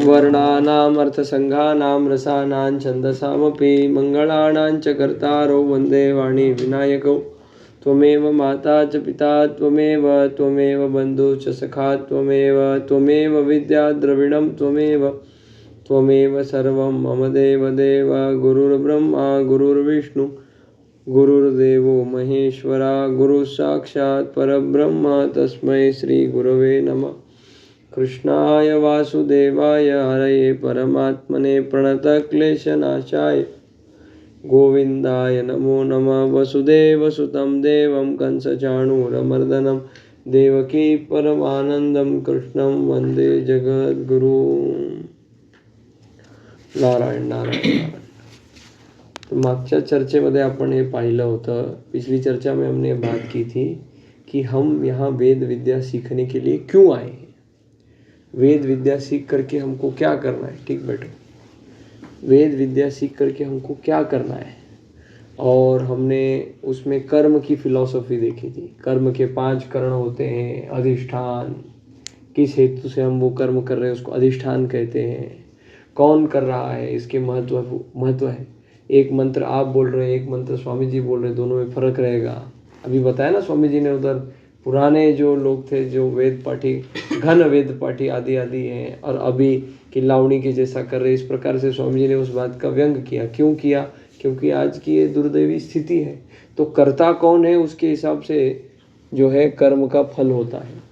वर्णानाम् अर्थसङ्घानां रसानां छन्दसामपि मङ्गलानां च कर्तारो वन्दे वाणी विनायकौ। त्वमेव माता च पिता त्वमेव बन्धु च सखा त्वमेव विद्या द्रविणं त्वमेव सर्वं मम देव गुरुर्ब्रह्मा गुरुर्विष्णु गुरुर्देवो महेश्वरा गुरुः साक्षात् परब्रह्म तस्मै श्री गुरवे नमः। कृष्णाय वासुदेवाय हरये परमात्मने प्रणतक्लेशनाशाय गोविन्दाय नमो नमः। वसुदेवसुतं देवं कंसचाणूरमर्दनं देवकी परमानंदं कृष्णं वंदे जगद्गुरुं। नारायण नारायण नारायण। तो मागच्या चर्चेमध्ये आपण हे पाहिलं होतं, पिछली चर्चा में हमने बात की थी कि हम यहाँ वेद विद्या सीखने के लिए क्यों आए हैं, वेद विद्या सीख करके हमको क्या करना है। ठीक बैठो। वेद विद्या सीख करके हमको क्या करना है, और हमने उसमें कर्म की फिलॉसफी देखी थी। कर्म के 5 करण होते हैं। अधिष्ठान, किस हेतु से हम वो कर्म कर रहे हैं उसको अधिष्ठान कहते हैं। कौन कर रहा है इसके महत्व है। एक मंत्र आप बोल रहे हैं, एक मंत्र स्वामी जी बोल रहे हैं, दोनों में फर्क रहेगा। अभी बताया ना स्वामी जी ने, उधर पुराने जो लोग थे, जो वेद पाठी, घन वेद पाठी आदि हैं, और अभी कि लावणी के जैसा कर रहे, इस प्रकार से स्वामी जी ने उस बात का व्यंग किया। क्यों किया? क्योंकि आज की ये दुर्दैवी स्थिति है। तो कर्ता कौन है उसके हिसाब से जो है कर्म का फल होता है।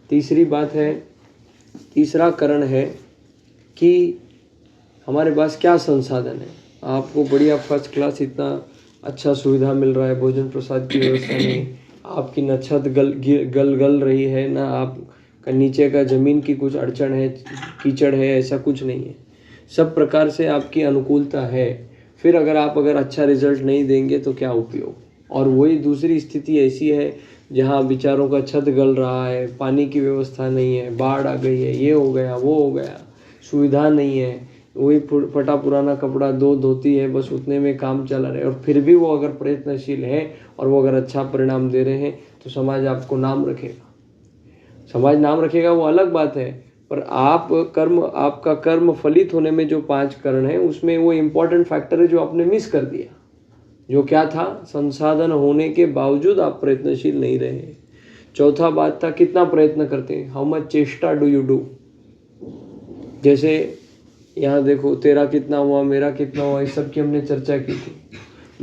तीसरी बात है, तीसरा करण है कि हमारे पास क्या संसाधन है। आपको बढ़िया फर्स्ट क्लास इतना अच्छा सुविधा मिल रहा है, भोजन प्रसाद की व्यवस्था नहीं, आपकी न छत गल रही है, ना आप नीचे का जमीन की कुछ अड़चन है, कीचड़ है, ऐसा कुछ नहीं है। सब प्रकार से आपकी अनुकूलता है। फिर अगर अच्छा रिजल्ट नहीं देंगे तो क्या उपयोग। और वही दूसरी स्थिति ऐसी है जहाँ विचारों का छत गल रहा है, पानी की व्यवस्था नहीं है, बाढ़ आ गई है, ये हो गया वो हो गया, सुविधा नहीं है, वही फटा पुराना कपड़ा दो धोती है, बस उतने में काम चला रहे। और फिर भी वो अगर प्रयत्नशील है और वो अगर अच्छा परिणाम दे रहे हैं तो समाज आपको नाम रखेगा। समाज नाम रखेगा वो अलग बात है, पर आपका कर्म फलित होने में जो 5 करण है उसमें वो इम्पोर्टेंट फैक्टर है जो आपने मिस कर दिया। जो क्या था? संसाधन होने के बावजूद आप प्रयत्नशील नहीं रहे। चौथा बात था, कितना प्रयत्न करते हैं, हाउ मच चेष्टा डू यू डू। जैसे यहाँ देखो, तेरा कितना हुआ, मेरा कितना हुआ, इस सब की हमने चर्चा की थी।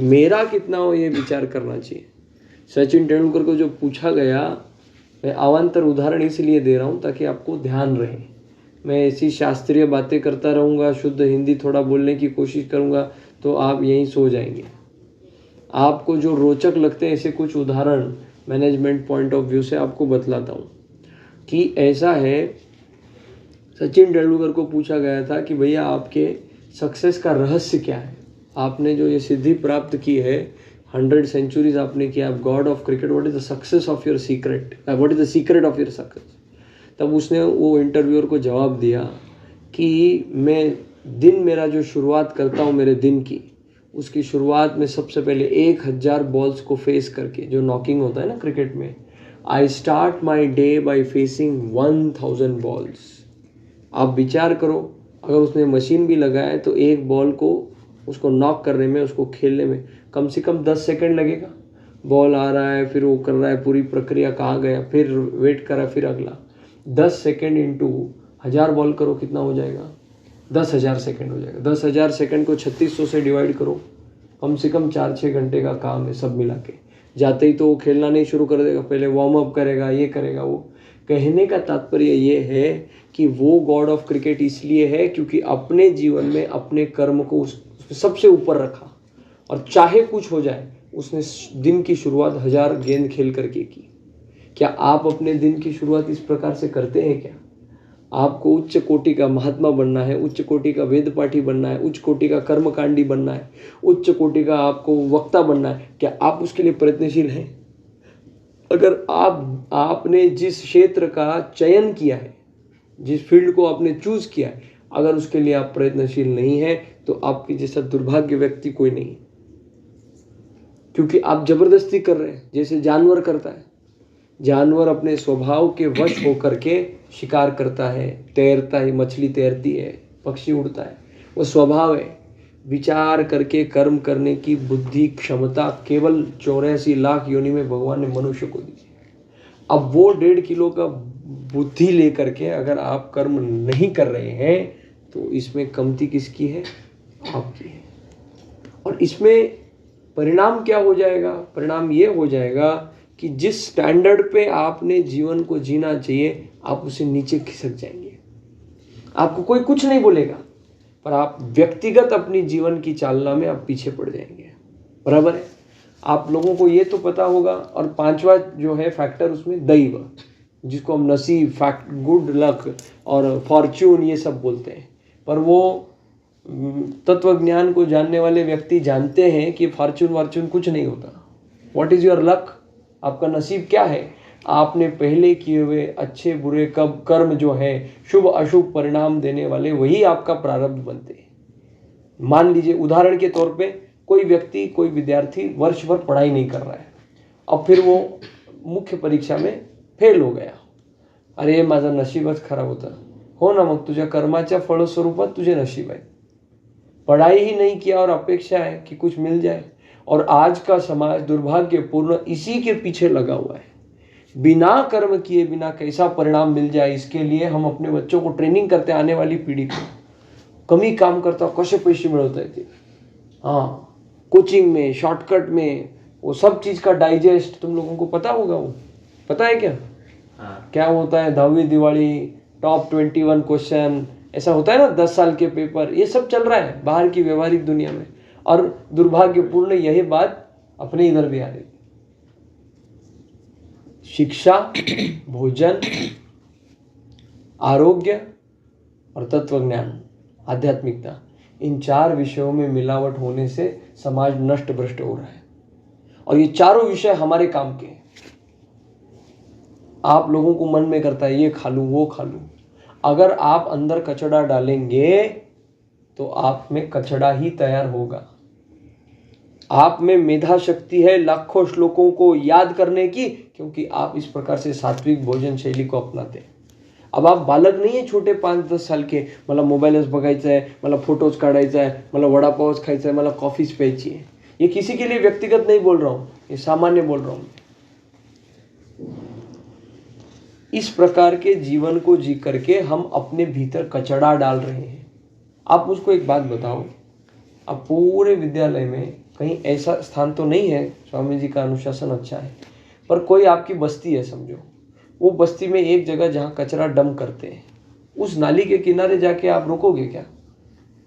मेरा कितना हुआ ये विचार करना चाहिए। सचिन तेंदुलकर को जो पूछा गया, मैं अवान्तर उदाहरण इसलिए दे रहा हूँ ताकि आपको ध्यान रहे। मैं ऐसी शास्त्रीय बातें करता रहूँगा, शुद्ध हिंदी थोड़ा बोलने की कोशिश करूँगा तो आप यहीं सो जाएंगे। आपको जो रोचक लगते हैं ऐसे कुछ उदाहरण मैनेजमेंट पॉइंट ऑफ व्यू से आपको बतलाता हूँ कि ऐसा है। सचिन तेंदुलकर को पूछा गया था कि भैया आपके सक्सेस का रहस्य क्या है, आपने जो ये सिद्धि प्राप्त की है, 100 सेंचुरीज आपने किया, आप God of cricket, what is the success of your secret, what is the secret of your success. तब उसने वो इंटरव्यूअर को जवाब दिया कि मैं मेरा जो शुरुआत करता हूँ मेरे दिन की, उसकी शुरुआत में सबसे पहले 1000 बॉल्स को फेस करके, जो नॉकिंग होता है ना क्रिकेट में, I start my day by facing 1000 balls. आप विचार करो, अगर उसने मशीन भी लगाया तो एक बॉल को उसको नॉक करने में, उसको खेलने में कम से कम 10 सेकंड लगेगा। बॉल आ रहा है, फिर वो कर रहा है, पूरी प्रक्रिया कहाँ गया, फिर वेट करा, फिर अगला। 10 सेकंड इंटू 1000 बॉल करो, कितना हो जाएगा? 10,000 सेकंड हो जाएगा। 10,000 सेकंड को 3600 से डिवाइड करो, कम से कम 4-6 घंटे का काम है सब मिला के। जाते ही तो वो खेलना नहीं शुरू कर देगा, पहले वार्म अप करेगा, ये करेगा वो। कहने का तात्पर्य ये है कि वो गॉड ऑफ क्रिकेट इसलिए है क्योंकि अपने जीवन में अपने कर्म को सबसे ऊपर रखा, और चाहे कुछ हो जाए उसने दिन की शुरुआत 1000 गेंद खेल करके की। क्या आप अपने दिन की शुरुआत इस प्रकार से करते हैं क्या? आपको उच्च कोटि का महात्मा बनना है, उच्च कोटि का वेद पाठी बनना है, उच्च कोटि का कर्मकांडी बनना है, उच्च कोटि का आपको वक्ता बनना है, क्या आप उसके लिए प्रयत्नशील हैं? अगर आपने जिस क्षेत्र का चयन किया है, जिस फील्ड को आपने चूज किया है, अगर उसके लिए आप प्रयत्नशील नहीं है तो आपके जैसा दुर्भाग्य व्यक्ति कोई नहीं है। क्योंकि आप जबरदस्ती कर रहे हैं, जैसे जानवर करता है। जानवर अपने स्वभाव के वश होकर के शिकार करता है, तैरता है, मछली तैरती है, पक्षी उड़ता है, वो स्वभाव है। विचार करके कर्म करने की बुद्धि क्षमता केवल 84 लाख योनि में भगवान ने मनुष्य को दी। अब वो 1.5 किलो का बुद्धि लेकर के अगर आप कर्म नहीं कर रहे हैं तो इसमें कमती किसकी है? आपकी है। और इसमें परिणाम क्या हो जाएगा? परिणाम ये हो जाएगा कि जिस स्टैंडर्ड पे आपने जीवन को जीना चाहिए आप उसे नीचे खिसक जाएंगे। आपको कोई कुछ नहीं बोलेगा पर आप व्यक्तिगत अपनी जीवन की चालना में आप पीछे पड़ जाएंगे। बराबर है? आप लोगों को ये तो पता होगा। और 5वां जो है फैक्टर उसमें दैव, जिसको हम नसीब, फैक्ट, गुड लक और फॉर्च्यून ये सब बोलते हैं। पर वो तत्व ज्ञान को जानने वाले व्यक्ति जानते हैं कि फॉर्च्यून वार्च्यून कुछ नहीं होता। What is your luck? आपका नसीब क्या है? आपने पहले किए हुए अच्छे बुरे कर्म जो है शुभ अशुभ परिणाम देने वाले, वही आपका प्रारब्ध बनते हैं। मान लीजिए उदाहरण के तौर पे कोई व्यक्ति, कोई विद्यार्थी वर्ष भर पढ़ाई नहीं कर रहा है, अब फिर वो मुख्य परीक्षा में फेल हो गया। अरे माझा नशीबच खराब होता। हो ना, मग तुझ्या कर्माच्या फलस्वरूपात तुझे नशीब आहे। पढ़ाई ही नहीं किया और अपेक्षा है कि कुछ मिल जाए। और आज का समाज दुर्भाग्यपूर्ण इसी के पीछे लगा हुआ है। बिना कर्म किए बिना कैसा परिणाम मिल जाए इसके लिए हम अपने बच्चों को ट्रेनिंग करते, आने वाली पीढ़ी को कमी काम करता कसे पैसे मिळवता येते। हाँ, कोचिंग में, शॉर्टकट में, वो सब चीज का डाइजेस्ट तुम लोगों को पता होगा। वो पता है क्या? क्या होता है 10वीं दिवाली, टॉप 21 क्वेश्चन, ऐसा होता है ना, 10 साल के पेपर, ये सब चल रहा है बाहर की व्यवहारिक दुनिया में। और दुर्भाग्यपूर्ण यही बात अपने इधर भी आ रही है। शिक्षा, भोजन, आरोग्य और तत्वज्ञान, आध्यात्मिकता, इन 4 विषयों में मिलावट होने से समाज नष्ट भ्रष्ट हो रहा है। और ये चारों विषय हमारे काम के हैं। आप लोगों को मन में करता है ये खा लूं वो खा लूं। अगर आप अंदर कचड़ा डालेंगे तो आप में कचड़ा ही तैयार होगा। आप में मेधा शक्ति है लाखों श्लोकों को याद करने की, क्योंकि आप इस प्रकार से सात्विक भोजन शैली को अपनाते हैं। अब आप बालक नहीं है छोटे 5-10 साल के, मला मोबाईलच बघायचा आहे, मला फोटोज काढायचा आहे, मला वडापावच खायचा है, मला कॉफीज प्यायची है। ये किसी के लिए व्यक्तिगत नहीं बोल रहा हूँ, ये सामान्य बोल रहा हूँ। इस प्रकार के जीवन को जी करके हम अपने भीतर कचड़ा डाल रहे हैं। आप मुझको एक बात बताओ, अब पूरे विद्यालय में कहीं ऐसा स्थान तो नहीं है, स्वामी जी का अनुशासन अच्छा है, पर कोई आपकी बस्ती है समझो, वो बस्ती में एक जगह जहाँ कचरा डंप करते हैं, उस नाली के किनारे जाके आप रुकोगे क्या?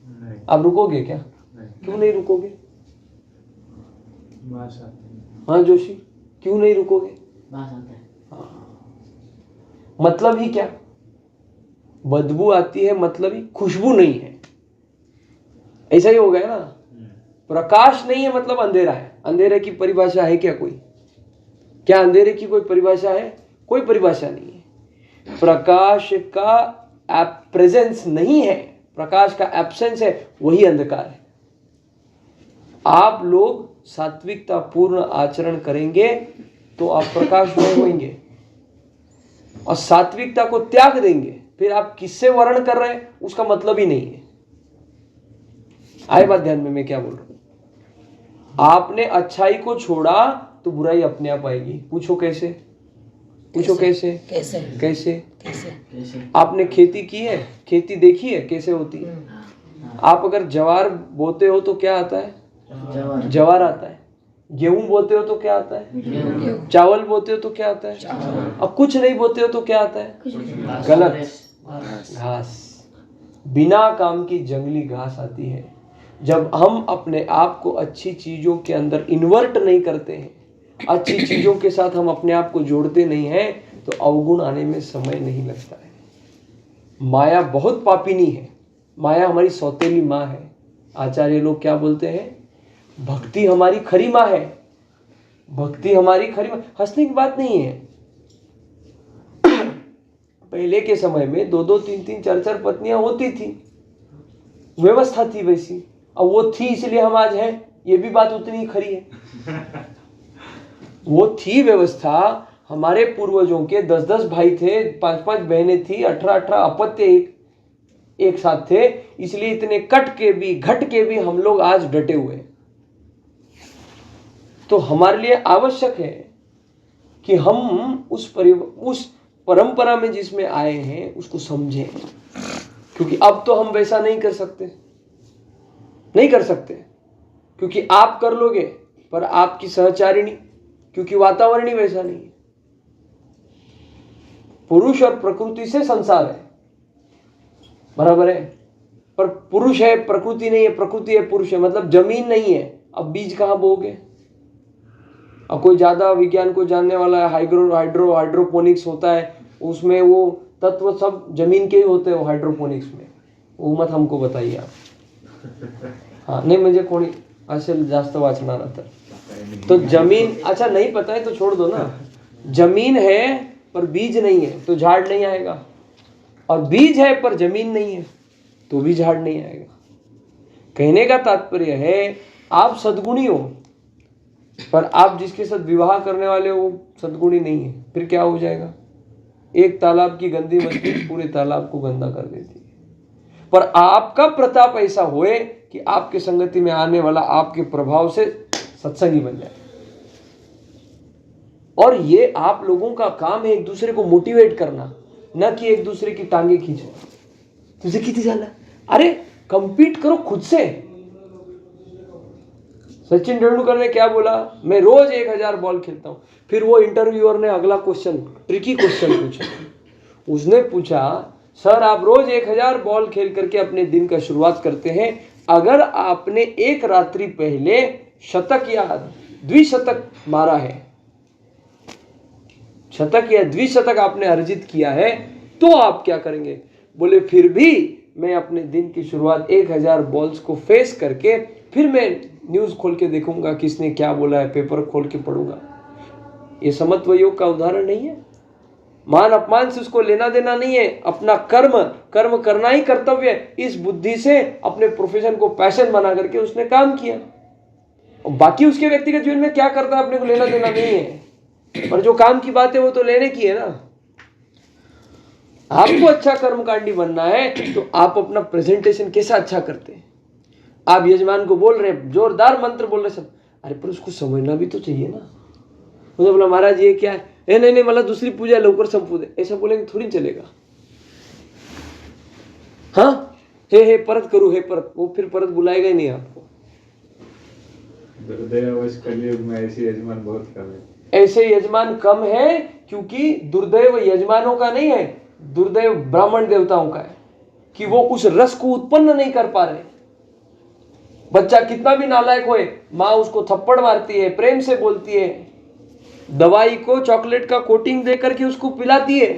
नहीं। आप रुकोगे क्या? नहीं। क्यों नहीं रुकोगे? हाँ जोशी, क्यों नहीं रुकोगे? मतलब ही क्या? बदबू आती है, मतलब ही खुशबू नहीं है। ऐसा ही हो गया ना। प्रकाश नहीं है मतलब अंधेरा है। अंधेरे की परिभाषा है क्या कोई? क्या अंधेरे की कोई परिभाषा है? कोई परिभाषा नहीं है। प्रकाश का प्रेजेंस नहीं है, प्रकाश का एब्सेंस है, वही अंधकार है। आप लोग सात्विकता पूर्ण आचरण करेंगे तो आप प्रकाशमय होंगे, और सात्विकता को त्याग देंगे फिर आप किससे वर्ण कर रहे हैं उसका मतलब ही नहीं है। आए बात ध्यान में मैं क्या बोल रहा हूं? आपने अच्छाई को छोड़ा तो बुराई अपने आप आएगी। पूछो कैसे? पूछो कैसे? कैसे? कैसे? कैसे? आपने खेती की है, खेती देखी है कैसे होती है? आप अगर ज्वार बोते हो तो क्या आता है? ज्वार आता है। गेहूं बोते हो तो क्या आता है? चावल बोते हो तो क्या आता है? अब कुछ नहीं बोते हो तो क्या आता है? गलत, घास। बिना काम की जंगली घास आती है। जब हम अपने आप को अच्छी चीजों के अंदर इन्वर्ट नहीं करते हैं, अच्छी चीजों के साथ हम अपने आप को जोड़ते नहीं हैं, तो अवगुण आने में समय नहीं लगता है। माया बहुत पापिनी है। माया हमारी सौतेली माँ है। आचार्य लोग क्या बोलते हैं? भक्ति हमारी खरी माँ है। भक्ति हमारी खरी माँ। हंसने की बात नहीं है। पहले के समय में 2-2, 3-3, 4-4 पत्नियां होती थी, व्यवस्था थी वैसी। अब वो थी इसलिए हम आज हैं, ये भी बात उतनी ही खरी है। वो थी व्यवस्था, हमारे पूर्वजों के 10-10 भाई थे, 5-5 बहनें थी, 18-18 अपत्य एक साथ थे, इसलिए इतने कट के भी घट के भी हम लोग आज डटे हुए हैं। तो हमारे लिए आवश्यक है कि हम उस परंपरा में जिसमें आए हैं उसको समझें, क्योंकि अब तो हम वैसा नहीं कर सकते, क्योंकि आप कर लोगे पर आपकी सहचारिणी, क्योंकि वातावरण ही वैसा नहीं है। पुरुष और प्रकृति से संसार है, बराबर है, पर पुरुष है प्रकृति नहीं है, प्रकृति है पुरुष है, मतलब जमीन नहीं है, अब बीज कहां बोगे। अब कोई ज्यादा विज्ञान को जानने वाला है, हाइड्रोपोनिक्स होता है, उसमें वो तत्व सब जमीन के ही होते हैं, वो हाइड्रोपोनिक्स में, वो मत हमको बताइए आप। हाँ नहीं, मुझे कोणी असेल जास्त वाचणार तर तो जमीन, अच्छा नहीं पता है तो छोड़ दो ना। जमीन है पर बीज नहीं है तो झाड़ नहीं आएगा, और बीज है पर जमीन नहीं है तो भी झाड़ नहीं आएगा। कहने का तात्पर्य है आप सद्गुणी हो पर आप जिसके साथ विवाह करने वाले हो वो सद्गुणी नहीं है, फिर क्या हो जाएगा। एक तालाब की गंदी मछली पूरे तालाब को गंदा कर देती है। पर आपका प्रताप ऐसा होए कि आपके संगति में आने वाला आपके प्रभाव से सत्संगी बन जाए। और ये आप लोगों का काम है एक दूसरे को मोटिवेट करना, न कि एक दूसरे की टांगे खींचना। तुझे किती झाला, अरे कंपीट करो खुद से। सचिन तेंदुलकर ने क्या बोला, मैं रोज 1000 बॉल खेलता हूं। फिर वो इंटरव्यूअर ने अगला क्वेश्चन, ट्रिकी क्वेश्चन पूछा। उसने पूछा, सर आप रोज 1000 बॉल खेल करके अपने दिन का शुरुआत करते हैं, अगर आपने एक रात्रि पहले शतक या द्विशतक मारा है, शतक या द्विशतक आपने अर्जित किया है, तो आप क्या करेंगे। बोले फिर भी मैं अपने दिन की शुरुआत 1000 बॉल्स को फेस करके फिर मैं न्यूज खोल के देखूंगा किसने क्या बोला है, पेपर खोल के पढ़ूंगा। ये समत्व योग का उदाहरण नहीं है। मान अपमान से उसको लेना देना नहीं है, अपना कर्म करना ही कर्तव्य है। इस बुद्धि से अपने प्रोफेशन को पैशन बना करके उसने काम किया, और बाकी उसके व्यक्तिगत जीवन में क्या करता है अपने को लेना देना नहीं है। पर जो काम की बात है वो तो लेने की है ना। आपको अच्छा कर्मकांडी बनना है तो आप अपना प्रेजेंटेशन कैसा अच्छा करते हैं। आप यजमान को बोल रहे हैं, जोरदार मंत्र बोल रहे सब, अरे पर उसको समझना भी तो चाहिए ना। मुझे बोला महाराज ये क्या है, नहीं मला दूसरी पूजा लवकर संपू दे, ऐसा बोलेंगे थोड़ी चलेगा। हाँ हे परत करूँ, हे परत, वो फिर परत बुलाएगा ही नहीं आपको। दुर्दैववश कलयुग में ऐसे यजमान बहुत कम है। ऐसे यजमान कम है क्योंकि दुर्दैव यजमानों का नहीं है, दुर्दैव ब्राह्मण देवताओं का है कि वो उस रस को उत्पन्न नहीं कर पा रहे। बच्चा कितना भी नालायक होए, माँ उसको थप्पड़ मारती है, प्रेम से बोलती है, दवाई को चॉकलेट का कोटिंग दे करके उसको पिलाती है,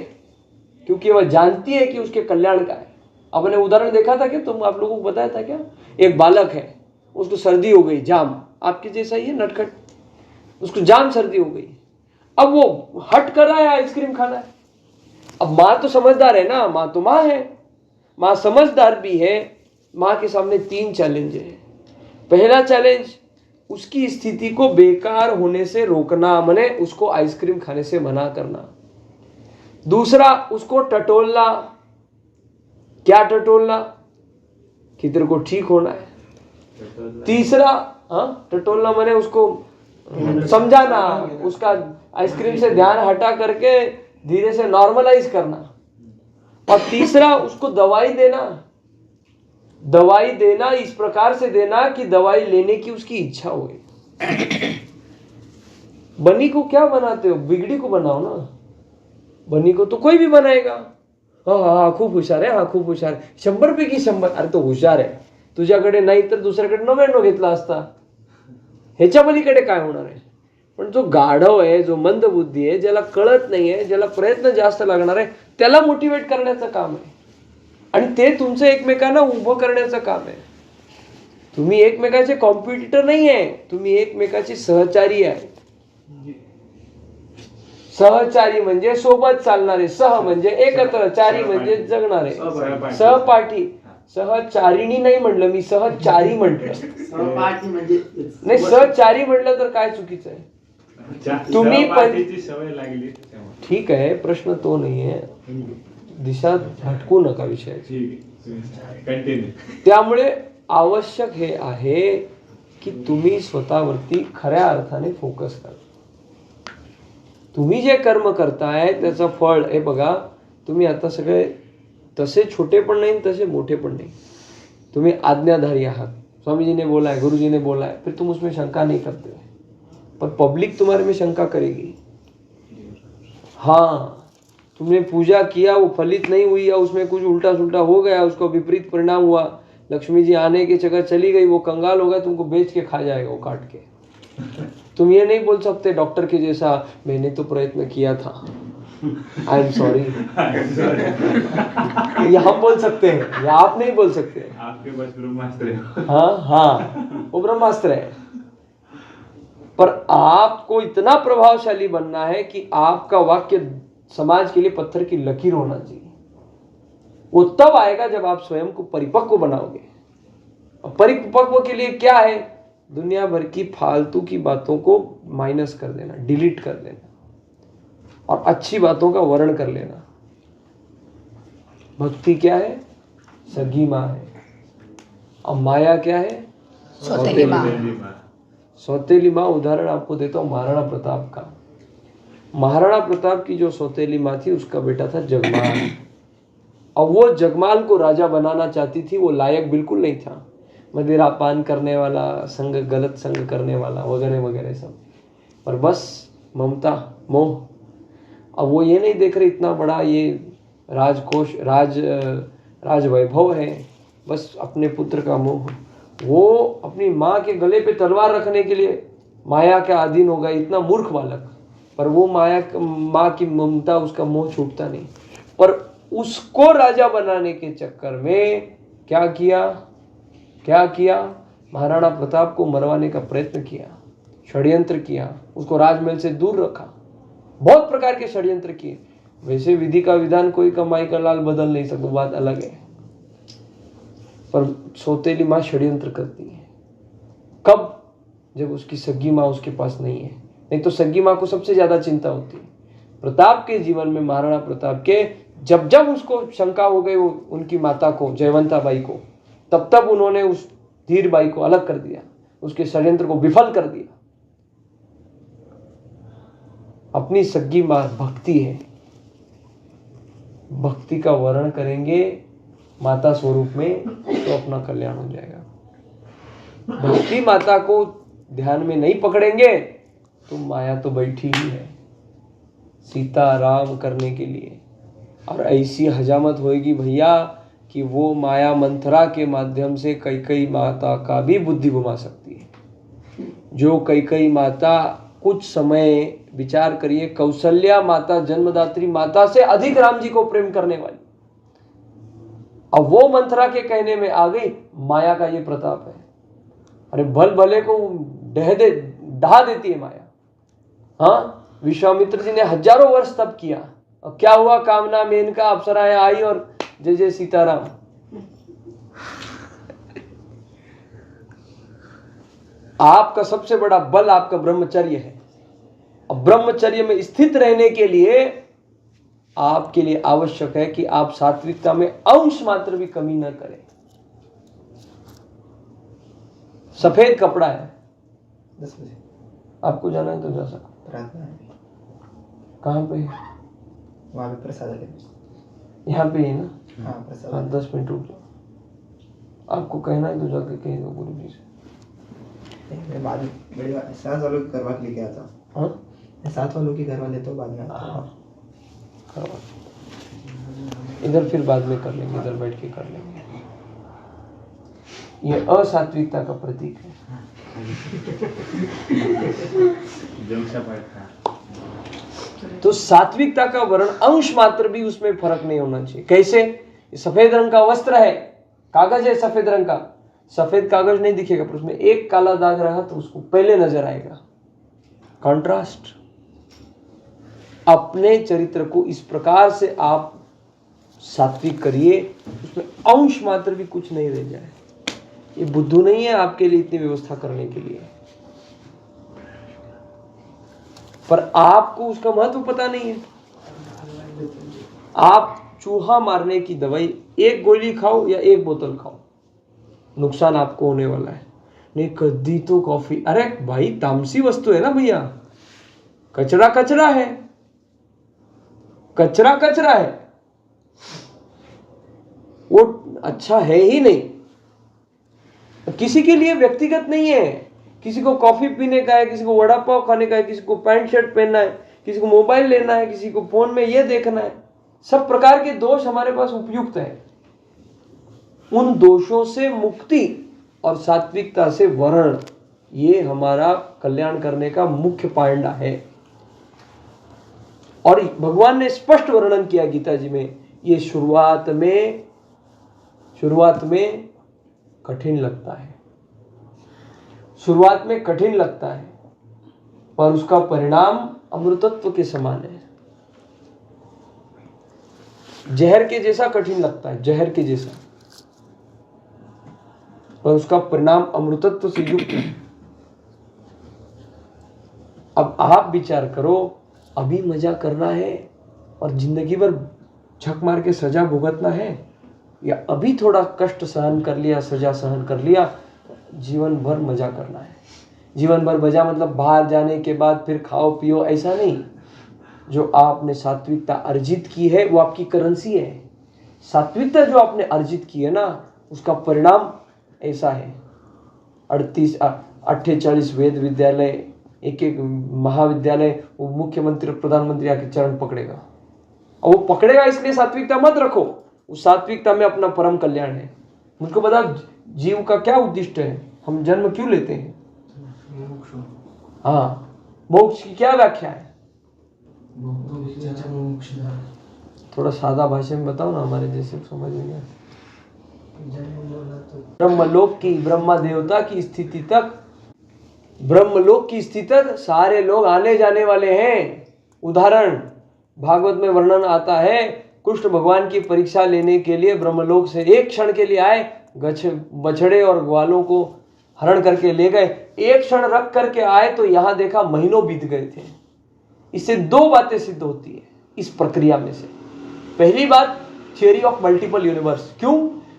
क्योंकि वह जानती है कि उसके कल्याण का है। आपने उदाहरण देखा था क्या, तुम आप लोगों को बताया था क्या, एक बालक है, उसको सर्दी हो गई, जाम, आपके जैसा ही है नटखट, उसको जाम सर्दी हो गई। अब वो हट कर आया आइसक्रीम खाना है। अब माँ तो समझदार है ना, माँ तो माँ है, माँ समझदार भी है। माँ के सामने 3 चैलेंज है। पहला चैलेंज, उसकी स्थिति को बेकार होने से रोकना, माने उसको आइसक्रीम खाने से मना करना। दूसरा, उसको टटोलना। क्या टटोलना, कि तेरे को ठीक होना है। तीसरा, टटोलना माने उसको समझाना, उसका आइसक्रीम से ध्यान हटा करके धीरे से नॉर्मलाइज करना। और तीसरा, उसको दवाई देना। दवाई देना इस प्रकार से देना कि दवाई लेने की उसकी इच्छा हो। बनी को क्या बनाते हो, बिगड़ी को बनाओ ना। बनी को तो कोई भी बनाएगा, हाँ खूप हुशार आहे, खूप हुशार आहे, 100 पैकी 100, अरे तो हुशार आहे, तुझ्याकडे नाही तर दुसऱ्याकडे 99 घेतला असता, ह्याच्या पलीकडे काय होणार आहे। पण जो गाढव आहे, जो मंद बुद्धी आहे, ज्याला कळत नाही आहे, ज्याला प्रयत्न जास्त लागणार आहे, त्याला मोटिवेट करण्याचं काम आहे। आणि ते तुमचं एकमेकांना उभं करण्याचं काम आहे। तुम्ही एकमेकाचे कॉम्पिटिटर नाही आहे, तुम्ही एकमेकाचे सहचारी आहे। सहचारी म्हणजे सोबत चालणारे, सह म्हणजे एकत्र, चारी म्हणजे जगणारे, सहपाठी। सहचारिणी नाही म्हटलं मी, सहचारी म्हटलं। सहपाठी म्हणजे नाही, सहचारी म्हटलं तर काय चुकीचं आहे। तुम्ही पण पाठीची सवय लागली त्यामुळे. ठीक आहे, प्रश्न तो नाही आहे, दिशा भटकू नका विषयाची. कंटिन्यू. त्यामुळे आवश्यक हे आहे की तुम्ही स्वतःवरती खऱ्या अर्थाने फोकस करा. तुम्ही जे कर्म करताय त्याचं फळ हे बघा. तुम्ही आता सगळे तसे छोटे पण नहीं तसे मोठे पण नहीं, तुम्ही आज्ञाधारी आहात. स्वामी जी ने बोला है, गुरु जी ने बोला है, फिर तुम उसमें शंका नहीं करते, पर पब्लिक तुम्हारे में शंका करेगी. हाँ, तुमने पूजा किया, वो फलित नहीं हुई या उसमें कुछ उल्टा सुल्टा हो गया, उसको विपरीत परिणाम हुआ, लक्ष्मी जी आने की जगह चली गई, वो कंगाल हो गया, तुमको बेच के खा जाएगा वो काट के. तुम ये नहीं बोल सकते डॉक्टर के जैसा मैंने तो प्रयत्न किया था, आई एम सॉरी. ये हम बोल सकते हैं, या आप नहीं बोल सकते. आपके पास ब्रह्मास्त्र है. हाँ हाँ, वो ब्रह्मास्त्र है. पर आपको इतना प्रभावशाली बनना है कि आपका वाक्य समाज के लिए पत्थर की लकीर होना चाहिए. वो तब आएगा जब आप स्वयं को परिपक्व बनाओगे. और परिपक्व के लिए क्या है? दुनिया भर की फालतू की बातों को माइनस कर देना, डिलीट कर देना, और अच्छी बातों का वर्ण कर लेना. भक्ति क्या है? सगी माँ है. और माया क्या है? सौतेली माँ. सौतेली माँ उदाहरण आपको देता हूँ महाराणा प्रताप का. महाराणा प्रताप की जो सौतेली माँ थी उसका बेटा था जगमाल. और वो जगमाल को राजा बनाना चाहती थी. वो लायक बिल्कुल नहीं था, मदिरा पान करने वाला, संग गलत संग करने वाला, वगैरह वगैरह सब. पर बस ममता, मोह. अब वो ये नहीं देख रहे इतना बड़ा ये राजकोष, राज वैभव है, बस अपने पुत्र का मोह. वो अपनी माँ के गले पे तलवार रखने के लिए माया के अधीन हो गया, इतना मूर्ख बालक. पर वो माँ की ममता, उसका मोह छूटता नहीं. पर उसको राजा बनाने के चक्कर में क्या किया? महाराणा प्रताप को मरवाने का प्रयत्न किया, षड्यंत्र किया, उसको राजमहल से दूर रखा, बहुत प्रकार के षड्यंत्र किए. वैसे विधि का विधान कोई कमाई का लाल बदल नहीं सकता, बात अलग है. पर सौतेली माँ षड्यंत्र करती है. कब? जब उसकी सगी माँ उसके पास नहीं है. नहीं तो सगी माँ को सबसे ज्यादा चिंता होती है. प्रताप के जीवन में, महाराणा प्रताप के, जब उसको शंका हो गई उनकी माता को, जयवंता बाई को, तब उन्होंने उस धीर बाई को अलग कर दिया, उसके षड्यंत्र को विफल कर दिया. अपनी सगी माँ भक्ति है. भक्ति का वर्णन करेंगे माता स्वरूप में तो अपना कल्याण हो जाएगा. भक्ति माता को ध्यान में नहीं पकड़ेंगे तो माया तो बैठी ही है सीता राम करने के लिए. और ऐसी हजामत होएगी भैया कि वो माया मंथरा के माध्यम से कैकेयी माता का भी बुद्धि घुमा सकती है. जो कैकेयी माता, कुछ समय विचार करिए, कौशल्या माता, जन्मदात्री माता से अधिक राम जी को प्रेम करने वाली, अब वो मंथरा के कहने में आ गई. माया का ये प्रताप है. अरे भल भले को ढहा देती है माया. हाँ, विश्वामित्र जी ने हजारों वर्ष तप किया, और क्या हुआ? कामना मेनका अप्सराएं आई और जय जय सीताराम. आपका सबसे बड़ा बल आपका ब्रह्मचर्य है. अब ब्रह्मचर्य में स्थित रहने के लिए आपके लिए आवश्यक है कि आप सात्विकता में अंश मात्र भी कमी न करें. सफेद कपड़ा है, 10 बजे आपको जाना है तो जा सकते. प्रार्थना है. कहाँ पे? वहाँ पे प्रसाद है. यहाँ पे ही ना? हाँ, प्रसाद. हाँ, 10 मिनट रुक जाओ. आपको कहना है तो जाके कह दो गुरु जी से. मैं बाद में बड़ी बात, 7 वालों की करवा के लेके आता हूँ. हाँ, मैं 7 वालों की करवा लेता हूँ, बाद में आता हूँ. हाँ, करवा. इधर फिर बाद में कर लेंगे, इधर बैठ के कर लेंगे. ये असात्विकता का प्रतीक है. तो सात्विकता का वर्ण अंश मात्र भी उसमें फर्क नहीं होना चाहिए. कैसे? सफेद रंग का वस्त्र है, कागज है सफेद रंग का, सफेद कागज नहीं दिखेगा, पर उसमें एक काला दाग रहा तो उसको पहले नजर आएगा. कॉन्ट्रास्ट. अपने चरित्र को इस प्रकार से आप सात्विक करिए, उसमें अंश मात्र भी कुछ नहीं रह जाए. ये बुद्धू नहीं है आपके लिए इतनी व्यवस्था करने के लिए. पर आपको उसका महत्व पता नहीं है। आप चूहा मारने की दवाई एक गोली खाओ या एक बोतल खाओ, नुकसान आपको होने वाला है। नहीं कभी तो कॉफी, अरे भाई तामसी वस्तु है ना भैया, कचरा कचरा है, कचरा कचरा है, वो अच्छा है ही नहीं। किसी के लिए व्यक्तिगत नहीं है, किसी को कॉफी पीने का है, किसी को वड़ा पाव खाने का है, किसी को पैंट शर्ट पहनना है, किसी को मोबाइल लेना है, किसी को फोन में ये देखना है। सब प्रकार के दोष हमारे पास उपयुक्त है। उन दोषों से मुक्ति और सात्विकता से वर्ण, ये हमारा कल्याण करने का मुख्य पांडा है। और भगवान ने स्पष्ट वर्णन किया गीता जी में, ये शुरुआत में कठिन लगता है, शुरुआत में कठिन लगता है, पर उसका परिणाम अमृतत्व के समान है। जहर के जैसा कठिन लगता है, जहर के जैसा, पर उसका परिणाम अमृतत्व से युक्त है। अब आप विचार करो, अभी मजा करना है और जिंदगी भर झक मार के सजा भुगतना है, या अभी थोड़ा कष्ट सहन कर लिया, सजा सहन कर लिया, जीवन भर मजा करना है। जीवन भर मजा मतलब बाहर जाने के बाद फिर खाओ पियो, ऐसा नहीं। जो आपने सात्विकता अर्जित की है वो आपकी करेंसी है। सात्विकता जो आपने अर्जित की है ना, उसका परिणाम ऐसा है। 48 वेद विद्यालय, एक एक महाविद्यालय, वो मुख्यमंत्री प्रधानमंत्री आके चरण पकड़ेगा, और वो पकड़ेगा इसलिए सात्विकता मत रखो, उस सात्विकता में अपना परम कल्याण है। मुझको बता, जीव का क्या उद्दिष्ट है, हम जन्म क्यों लेते हैं? हाँ, मोक्ष की क्या व्याख्या है? थोड़ा सादा भाषा में बताओ ना, हमारे जैसे समझ में आए। ब्रह्मलोक की, ब्रह्मा देवता की स्थिति तक, ब्रह्मलोक की स्थिति तक सारे लोग आने जाने वाले हैं। उदाहरण भागवत में वर्णन आता है, कृष्ण भगवान की परीक्षा लेने के लिए ब्रह्मलोक से एक क्षण के लिए आए, बछड़े और ग्वालों को हरण करके ले गए, एक क्षण रख करके आए तो यहां देखा महीनों बीत गए थे। इससे दो बातें सिद्ध होती है इस प्रक्रिया में से। पहली बात, थियरी ऑफ मल्टीपल यूनिवर्स। क्यों?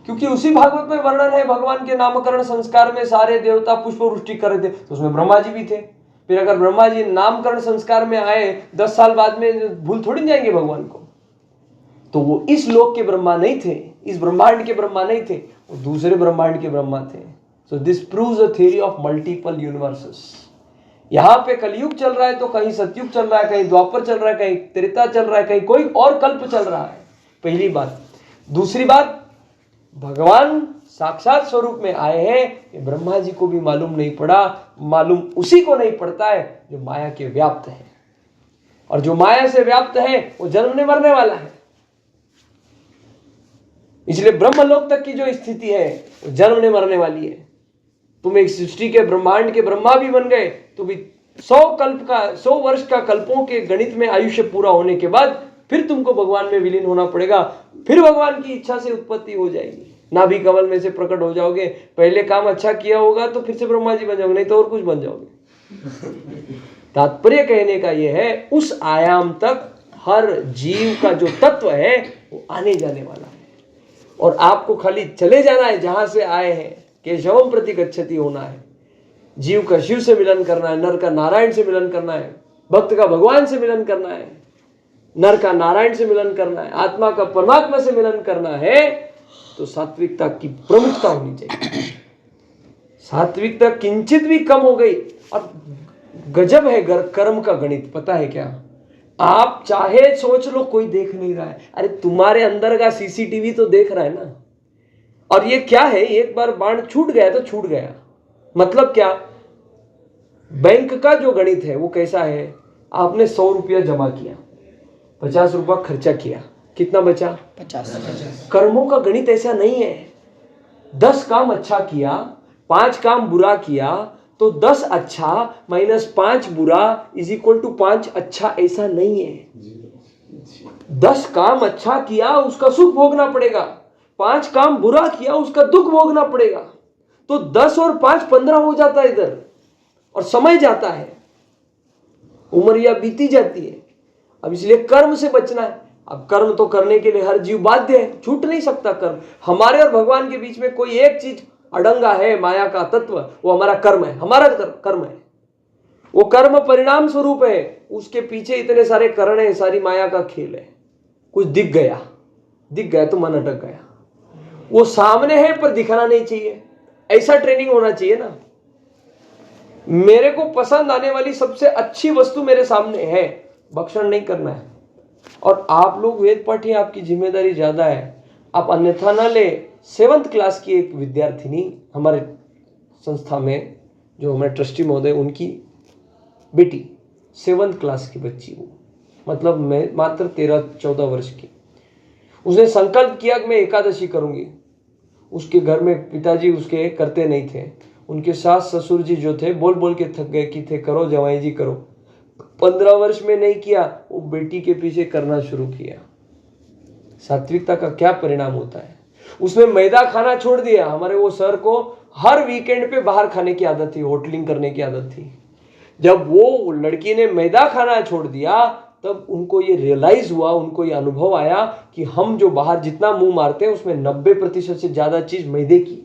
क्योंकि उसी भागवत में वर्णन है, भगवान के नामकरण संस्कार में सारे देवता पुष्प वृष्टि कर रहे थे, तो उसमें ब्रह्मा जी भी थे। फिर अगर ब्रह्मा जी नामकरण संस्कार में आए 10 साल बाद में भूल थोड़ी जाएंगे भगवान को, तो वो इस लोक के ब्रह्मा नहीं थे, इस ब्रह्मांड के ब्रह्मा नहीं थे, वो दूसरे ब्रह्मांड के ब्रह्मा थे। So this proves a theory of multiple universes. यहाँ पे कलयुग चल रहा है तो कहीं सतयुग चल रहा है, कहीं द्वापर चल रहा है, कहीं त्रेता चल रहा है, कहीं कोई और कल्प चल रहा है। पहली बात। दूसरी बात, भगवान साक्षात स्वरूप में आए हैं, ये ब्रह्मा जी को भी मालूम नहीं पड़ा। मालूम उसी को नहीं पड़ता है जो माया के व्याप्त है, और जो माया से व्याप्त है वो जन्मने मरने वाला है। इसलिए ब्रह्मलोक तक की जो स्थिति है वो जन्मने मरने वाली है। तुम एक सृष्टि के ब्रह्मांड के ब्रह्मा भी बन गए तो भी 100 वर्ष का कल्पों के गणित में आयुष्य पूरा होने के बाद फिर तुमको भगवान में विलीन होना पड़ेगा। फिर भगवान की इच्छा से उत्पत्ति हो जाएगी, नाभि कमल में से प्रकट हो जाओगे। पहले काम अच्छा किया होगा तो फिर से ब्रह्मा जी बन जाओगे, नहीं तो और कुछ बन जाओगे। तात्पर्य कहने का यह है, उस आयाम तक हर जीव का जो तत्व है वो आने जाने वाला है, और आपको खाली चले जाना है जहां से आए हैं। केशवम प्रति गच्छति होना है। जीव का शिव से मिलन करना है, नर का नारायण से मिलन करना है, भक्त का भगवान से मिलन करना है, नर का नारायण से मिलन करना है, आत्मा का परमात्मा से मिलन करना है, तो सात्विकता की प्रमुखता होनी चाहिए। सात्विकता किंचित भी कम हो गई, और गजब है कर्म का गणित, पता है क्या? आप चाहे सोच लो, कोई देख नहीं रहा है, अरे तुम्हारे अंदर का सीसीटीवी तो देख रहा है ना। और ये क्या है, एक बार बाण छूट गया तो छूट गया। मतलब क्या? बैंक का जो गणित है वो कैसा है? आपने 100 रुपया जमा किया, 50 रुपया खर्चा किया, कितना बचा? 50। कर्मों का गणित ऐसा नहीं है। 10 काम अच्छा किया, 5 काम बुरा किया, तो 10 अच्छा माइनस 5 बुरा इज इक्वल टू 5 अच्छा, ऐसा नहीं है। 10 काम अच्छा किया उसका सुख भोगना पड़ेगा, 5 काम बुरा किया उसका दुख भोगना पड़ेगा। तो 10 और 5 15 हो जाता है इधर, और समय जाता है। उम्रिया बीती जाती है। अब इसलिए कर्म से बचना है। अब कर्म तो करने के लिए हर जीव बाध्य है, छूट नहीं सकता कर्म। हमारे और भगवान के बीच में कोई एक चीज अड़ंगा है, माया का तत्व, वो हमारा कर्म है। हमारा कर्म है, वो कर्म परिणाम स्वरूप है। उसके पीछे इतने सारे कारण है, सारी माया का खेल है। कुछ दिख गया तो मन अटक गया। वो सामने है पर दिखाना नहीं चाहिए, ऐसा ट्रेनिंग होना चाहिए ना। मेरे को पसंद आने वाली सबसे अच्छी वस्तु मेरे सामने है, भक्षण नहीं करना है। और आप लोग वेद पाठी, आपकी जिम्मेदारी ज्यादा है। आप अन्यथा ना ले। 7th क्लास की एक विद्यार्थिनी हमारे संस्था में, जो हमारे ट्रस्टी महोदय, उनकी बेटी 7th क्लास की बच्ची, वो मतलब मैं मात्र 13-14 वर्ष की, उसने संकल्प किया कि मैं एकादशी करूंगी। उसके घर में पिताजी उसके करते नहीं थे, उनके सास ससुर जी जो थे बोल बोल के थक गए कि थे करो जवाई जी करो। 15 वर्ष में नहीं किया, वो बेटी के पीछे करना शुरू किया। सात्विकता का क्या परिणाम होता है। उसने मैदा खाना छोड़ दिया। हमारे वो सर को हर वीकेंड पे बाहर खाने की आदत थी, होटलिंग करने की आदत थी। जब वो लड़की ने मैदा खाना छोड़ दिया, तब उनको ये रियलाइज हुआ, उनको ये अनुभव आया कि हम जो बाहर जितना मुंह मारते हैं उसमें 90% से ज्यादा चीज मैदे की,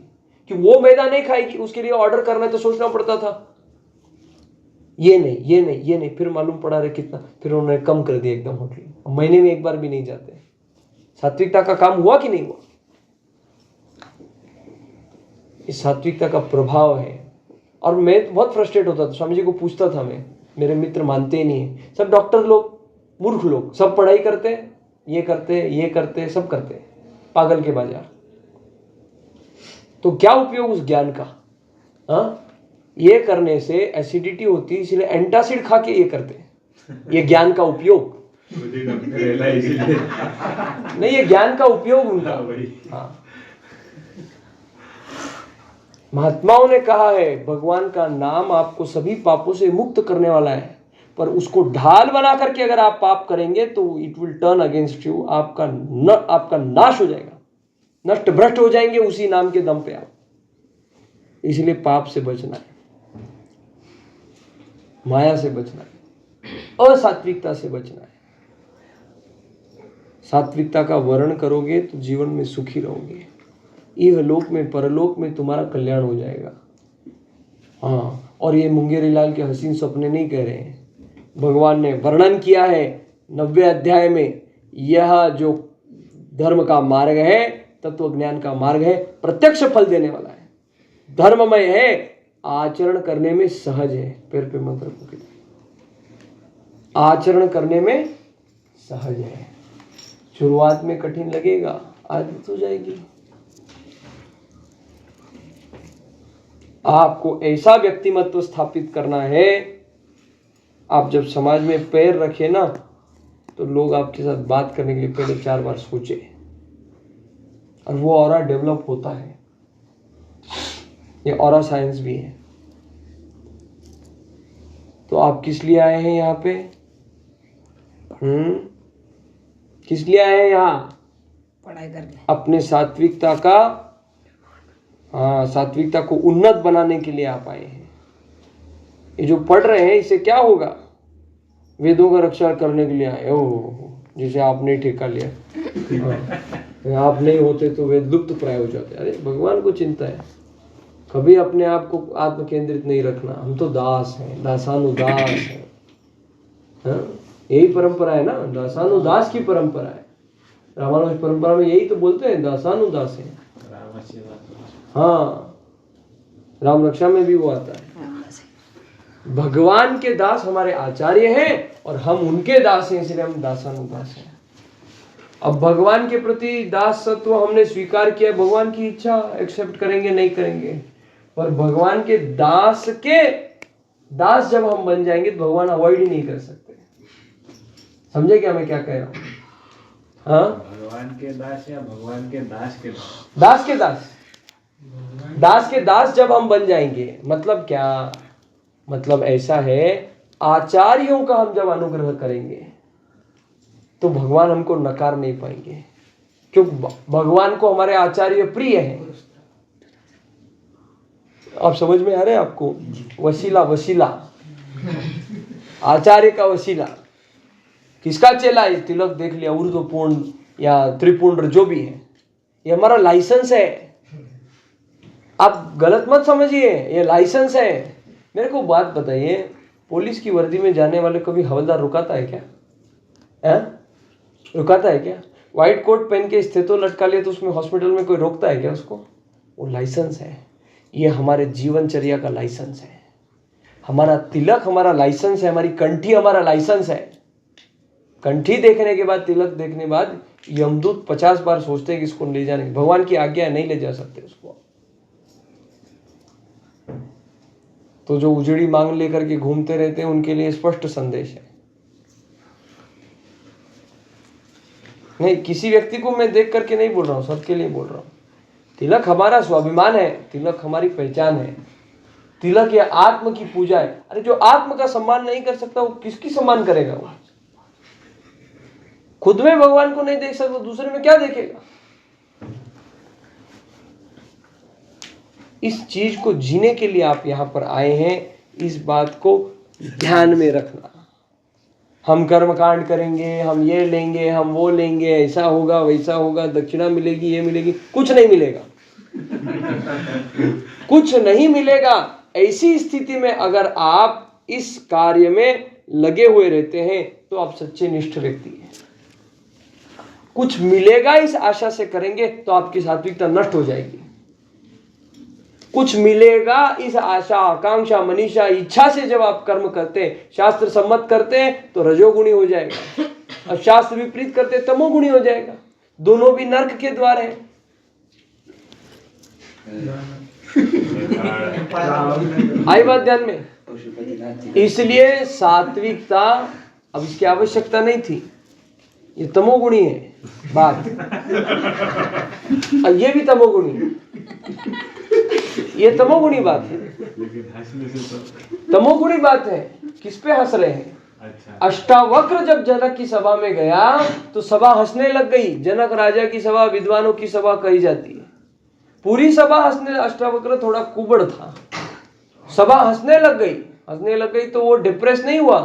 कि वो मैदा नहीं खाएगी, उसके लिए ऑर्डर करना है तो सोचना पड़ता था, ये नहीं। फिर मालूम पड़ा रहे कितना, फिर उन्होंने कम कर दिया एकदम होटलिंग। महीने में एक बार भी नहीं जाते। सात्विकता का काम हुआ कि नहीं हुआ? इस सात्विकता का प्रभाव है। और मैं बहुत फ्रस्ट्रेट होता था, स्वामी जी को पूछता था मैं, मेरे मित्र मानते ही नहीं है, सब डॉक्टर लोग, मूर्ख लोग, सब पढ़ाई करते, ये करते, सब करते, पागल के बाजार। तो क्या उपयोग उस ज्ञान का? हाँ, ये करने से एसिडिटी होती, इसलिए एंटासिड खा के ये करते, ये ज्ञान का उपयोग नहीं, ये ज्ञान का उपयोग उनका। हाँ, महात्माओं ने कहा है भगवान का नाम आपको सभी पापों से मुक्त करने वाला है, पर उसको ढाल बना करके अगर आप पाप करेंगे तो it will turn against you. आपका नाश हो जाएगा, नष्ट भ्रष्ट हो जाएंगे उसी नाम के दम पे आप। इसलिए पाप से बचना है, माया से बचना है, असात्विकता से बचना है। सात्विकता का वर्ण करोगे तो जीवन में सुखी रहोगे, इहलोक में परलोक में तुम्हारा कल्याण हो जाएगा। हाँ, और ये मुंगेरी लाल के हसीन सपने नहीं कह रहे हैं, भगवान ने वर्णन किया है 90वें अध्याय में। यह जो धर्म का मार्ग है, तत्व ज्ञान का मार्ग है, प्रत्यक्ष फल देने वाला है, धर्ममय है, आचरण करने में सहज है। पैर पे मत रखो, आचरण करने में सहज है। शुरुआत में कठिन लगेगा, आदत हो जाएगी। आपको ऐसा व्यक्तिमत्व स्थापित करना है, आप जब समाज में पैर रखे ना, तो लोग आपके साथ बात करने के लिए पहले 4 बार सोचे, और वो ऑरा डेवलप होता है। ये ऑरा साइंस भी है। तो आप किस लिए आए हैं यहाँ पे? किस लिए आए हैं यहाँ? पढ़ाई करने। अपने सात्विकता का, सात्विकता को उन्नत बनाने के लिए आप आए हैं। ये जो पढ़ रहे हैं इससे क्या होगा? वेदों का रक्षा करने के लिए आए हो, जिसे आपने ठेका लिया। आप नहीं होते तो वेद लुप्त प्राय हो जाते। अरे भगवान को चिंता है, कभी अपने आप को आत्म केंद्रित नहीं रखना। हम तो दास हैं, दासानुदास हैं। यही परंपरा है ना, दासानुदास की परंपरा है। रामानुज परंपरा में यही तो बोलते हैं, दासानुदास है। हाँ, राम रक्षा में भी वो आता है। भगवान के दास हमारे आचार्य हैं और हम उनके दास हैं, इसलिए हम दासानुदास हैं। अब भगवान के प्रति दासत्व हमने स्वीकार किया, भगवान की इच्छा, एक्सेप्ट करेंगे नहीं करेंगे। पर भगवान के दास जब हम बन जाएंगे तो भगवान अवॉइड ही नहीं कर सकते। समझे क्या मैं क्या कह रहा हूँ? हाँ, भगवान के दास या भगवान के दास के दास? दास के दास जब हम बन जाएंगे, मतलब क्या? मतलब ऐसा है, आचार्यों का हम जब अनुग्रह करेंगे तो भगवान हमको नकार नहीं पाएंगे, क्योंकि भगवान को हमारे आचार्य प्रिय हैं। आप समझ में आ रहे हैं आपको? वसीला आचार्य का वसीला, किसका चेला है, तिलक देख लिया, ऊर्ध्वपूर्ण या त्रिपुंड्र जो भी है, ये हमारा लाइसेंस है। आप गलत मत समझिए, ये लाइसेंस है। मेरे को बात बताइए, पुलिस की वर्दी में जाने वाले को भी हवलदार रुकाता है क्या? रुकाता है क्या? व्हाइट कोट पहन के स्थितो लटका लिया तो उसमें हॉस्पिटल में कोई रोकता है क्या उसको? वो लाइसेंस है। ये हमारे जीवनचर्या का लाइसेंस है। हमारा तिलक हमारा लाइसेंस है, हमारी कंठी हमारा लाइसेंस है। कंठी देखने के बाद, तिलक देखने के बाद यमदूत 50 बार सोचते हैं कि इसको ले जाने, भगवान की आज्ञा है, नहीं ले जा सकते उसको। तो जो उजड़ी मांग लेकर के घूमते रहते हैं उनके लिए स्पष्ट संदेश है। नहीं, किसी व्यक्ति को मैं देख करके नहीं बोल रहा हूं, सबके लिए बोल रहा हूं। तिलक हमारा स्वाभिमान है, तिलक हमारी पहचान है, तिलक या आत्म की पूजा है। अरे जो आत्म का सम्मान नहीं कर सकता वो किसकी सम्मान करेगा? वो खुद में भगवान को नहीं देख सकता, दूसरे में क्या देखेगा? इस चीज को जीने के लिए आप यहां पर आए हैं, इस बात को ध्यान में रखना। हम कर्मकांड करेंगे, हम ये लेंगे, हम वो लेंगे, ऐसा होगा वैसा होगा, दक्षिणा मिलेगी, ये मिलेगी, कुछ नहीं मिलेगा। कुछ नहीं मिलेगा। ऐसी स्थिति में अगर आप इस कार्य में लगे हुए रहते हैं तो आप सच्चे निष्ठ व्यक्ति हैं। कुछ मिलेगा इस आशा से करेंगे तो आपकी सात्विकता नष्ट हो जाएगी। कुछ मिलेगा इस आशा, आकांक्षा, मनीषा, इच्छा से जब आप कर्म करते हैं, शास्त्र सम्मत करते हैं तो रजोगुणी हो जाएगा, और शास्त्र विपरीत करते तमोगुणी हो जाएगा। दोनों भी नर्क के द्वार हैं। आई बात ध्यान में? इसलिए सात्विकता, अब इसकी आवश्यकता नहीं थी, ये तमोगुणी है बात, और ये भी तमोगुणी, ये तमोगुणी बात है। तमोगुणी बात है। किस पे हंस रहे हैं? अष्टावक्र जब जनक की सभा में गया तो सभा हंसने लग गई। जनक राजा की सभा विद्वानों की सभा कही जाती है। पूरी सभा हंसने, अष्टावक्र थोड़ा कुबड़ था, सभा हंसने लग गई तो वो डिप्रेस नहीं हुआ,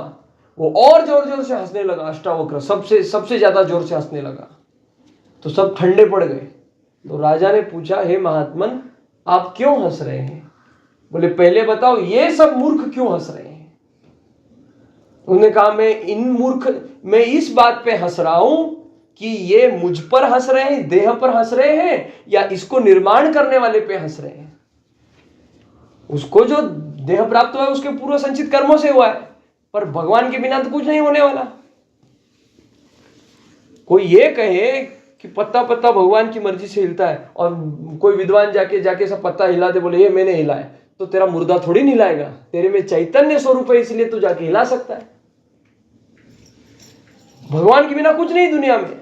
वो और जोर जोर से हंसने लगा। अष्टावक्र सबसे ज्यादा जोर से हंसने लगा तो सब ठंडे पड़ गए। तो राजा ने पूछा, हे महात्मन आप क्यों हंस रहे हैं? बोले पहले बताओ ये सब मूर्ख क्यों हंस रहे हैं? उन्होंने कहा मैं इस बात पे हंस रहा हूं कि ये मुझ पर हंस रहे हैं, देह पर हंस रहे हैं, या इसको निर्माण करने वाले पे हंस रहे हैं। उसको जो देह प्राप्त हुआ है उसके पूर्व संचित कर्मों से हुआ है, पर भगवान के बिना तो कुछ नहीं होने वाला। कोई ये कहे कि पत्ता पत्ता भगवान की मर्जी से हिलता है, और कोई विद्वान जाके सब पत्ता हिला दे, बोले ये मैंने हिला है, तो तेरा मुर्दा थोड़ी नहीं हिलाएगा। तेरे में चैतन्य स्वरूप है इसलिए तू जाके हिला सकता है। भगवान के बिना कुछ नहीं दुनिया में।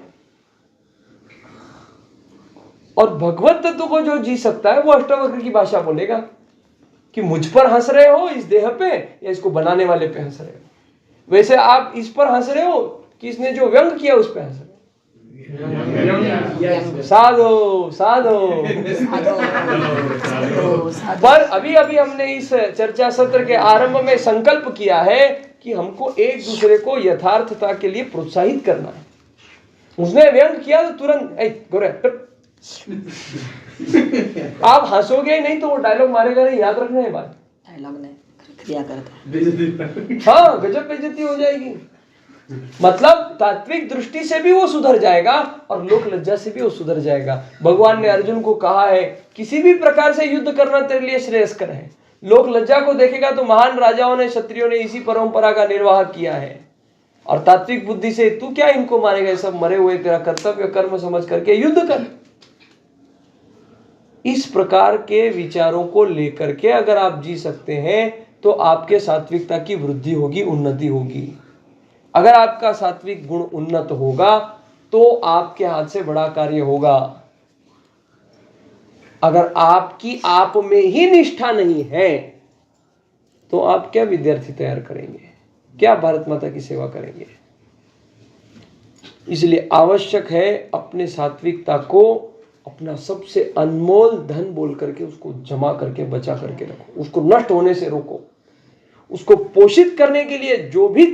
और भगवत तत्व को जो जी सकता है वो अष्टावक्र की भाषा बोलेगा कि मुझ पर हंस रहे हो इस देह पे, या इसको बनाने वाले पे हंस रहे हो। वैसे आप इस पर हंस रहे हो कि इसने जो व्यंग किया उस पे हंस रहे हो। साधो साधो। पर अभी हमने इस चर्चा सत्र के आरंभ में संकल्प किया है कि हमको एक दूसरे को यथार्थता के लिए प्रोत्साहित करना है। उसने व्यंग किया तो तुरंत गोरे आप हंसोगे ही नहीं तो वो डायलॉग मारेगा नहीं, याद रखना है बात। डायलॉग नहीं, क्रिया करता है। हाँ, गजब बेइज्जती हो जाएगी। मतलब तात्विक दृष्टि से भी वो सुधर जाएगा और लोक लज्जा से भी वो सुधर जाएगा। भगवान ने अर्जुन को कहा है किसी भी प्रकार से युद्ध करना तेरे लिए श्रेयस्कर है। लोक लज्जा को देखेगा तो महान राजाओं ने, क्षत्रियों ने इसी परंपरा का निर्वाह किया है, और तात्विक बुद्धि से तू क्या इनको मारेगा, सब मरे हुए, तेरा कर्तव्य कर्म समझ करके युद्ध कर। इस प्रकार के विचारों को लेकर के अगर आप जी सकते हैं तो आपके सात्विकता की वृद्धि होगी, उन्नति होगी। अगर आपका सात्विक गुण उन्नत होगा तो आपके हाथ से बड़ा कार्य होगा। अगर आपकी आप में ही निष्ठा नहीं है तो आप क्या विद्यार्थी तैयार करेंगे, क्या भारत माता की सेवा करेंगे? इसलिए आवश्यक है अपने सात्विकता को अपना सबसे अनमोल धन बोल करके उसको जमा करके बचा करके रखो, उसको नष्ट होने से रोको। उसको पोषित करने के लिए जो भी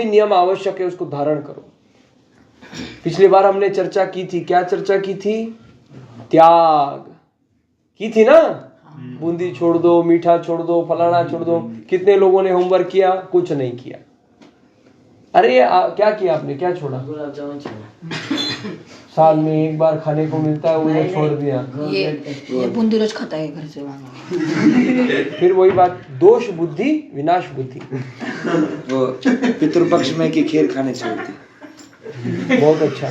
नियम आवश्यक है उसको धारण करो। पिछली बार हमने चर्चा की थी, क्या चर्चा की थी? त्याग की थी ना। बूंदी छोड़ दो, मीठा छोड़ दो, फलाना छोड़ दो। कितने लोगों ने होमवर्क किया? कुछ नहीं किया। अरे क्या किया आपने? क्या छोड़ा? गुलाब जामुन छोड़ा। साल में एक बार खाने को मिलता है, वो छोड़ दिया। ये बूंदी रोज खाता है घर से मांगा। फिर वही बात, दोष बुद्धि विनाश बुद्धि। वो पितृपक्ष में की खीर खाने छोड़ती। बहुत अच्छा।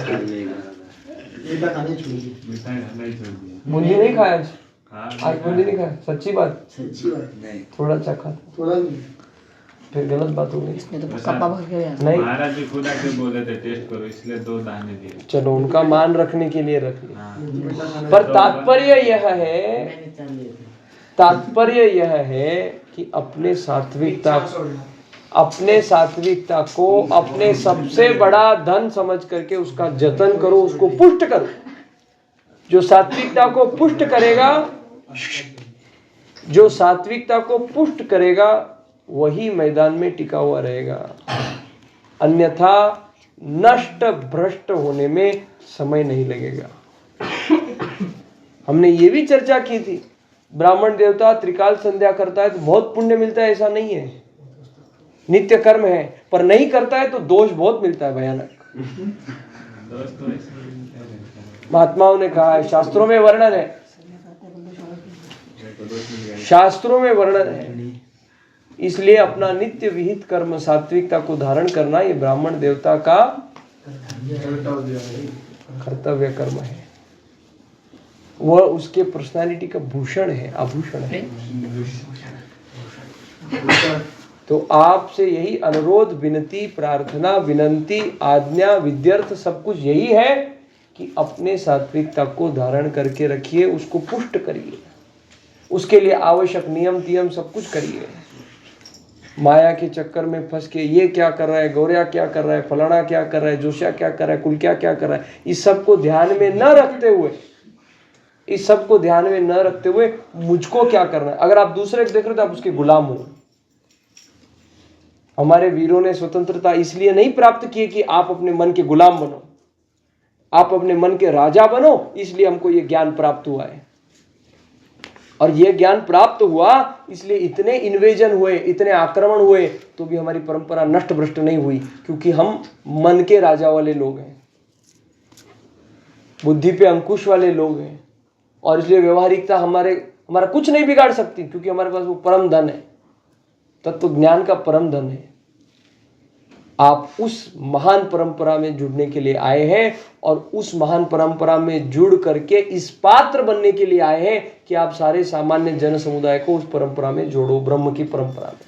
बूंदी नहीं खाया आज बूंदी नहीं खाया? सच्ची बात? नहीं, थोड़ा चखा था, थोड़ा फिर गलत बात हो गई। इसमें तो कप्पा भर गया। नहीं, महाराज जी खुद आके बोले थे टेस्ट करो, इसलिए 2 दाने दिए। चलो उनका मान रखने के लिए रख लिया। हाँ। पर तात्पर्य यह है कि अपने सात्विकता को अपने सबसे बड़ा धन समझ करके उसका जतन करो, उसको पुष्ट करो। जो सात्विकता को पुष्ट करेगा वही मैदान में टिका हुआ रहेगा, अन्यथा नष्ट भ्रष्ट होने में समय नहीं लगेगा। हमने ये भी चर्चा की थी, ब्राह्मण देवता त्रिकाल संध्या करता है तो बहुत पुण्य मिलता है, ऐसा नहीं है। नित्य कर्म है, पर नहीं करता है तो दोष बहुत मिलता है, भयानक। महात्माओं ने कहा है, शास्त्रों में वर्णन है, इसलिए अपना नित्य विहित कर्म सात्विकता को धारण करना ये ब्राह्मण देवता का कर्तव्य कर्म है। वह उसके पर्सनालिटी का भूषण है, आभूषण है। तो आपसे यही अनुरोध, विनती, प्रार्थना, विनंती, आज्ञा, विद्यर्थ सब कुछ यही है कि अपने सात्विकता को धारण करके रखिए, उसको पुष्ट करिए, उसके लिए आवश्यक नियम तियम सब कुछ करिए। माया के चक्कर में फंस के ये क्या कर रहा है, गौरिया क्या कर रहा है, फलाना क्या कर रहा है, जोशिया क्या कर रहा है, कुल क्या कर रहा है, इस सब को ध्यान में न रखते हुए मुझको क्या करना है। अगर आप दूसरे को देख रहे हो तो आप उसके गुलाम हो। हमारे वीरों ने स्वतंत्रता इसलिए नहीं प्राप्त की कि आप अपने मन के गुलाम बनो, आप अपने मन के राजा बनो, इसलिए हमको ये ज्ञान प्राप्त हुआ है। और ये ज्ञान प्राप्त हुआ इसलिए इतने इन्वेजन हुए, इतने आक्रमण हुए, तो भी हमारी परंपरा नष्ट भ्रष्ट नहीं हुई, क्योंकि हम मन के राजा वाले लोग हैं, बुद्धि पे अंकुश वाले लोग हैं। और इसलिए व्यवहारिकता हमारा कुछ नहीं बिगाड़ सकती, क्योंकि हमारे पास वो परम धन है, तत्व ज्ञान का परम धन है। आप उस महान परंपरा में जुड़ने के लिए आए हैं, और उस महान परंपरा में जुड़ करके इस पात्र बनने के लिए आए हैं कि आप सारे सामान्य जन समुदाय को उस परंपरा में जोड़ो, ब्रह्म की परंपरा में।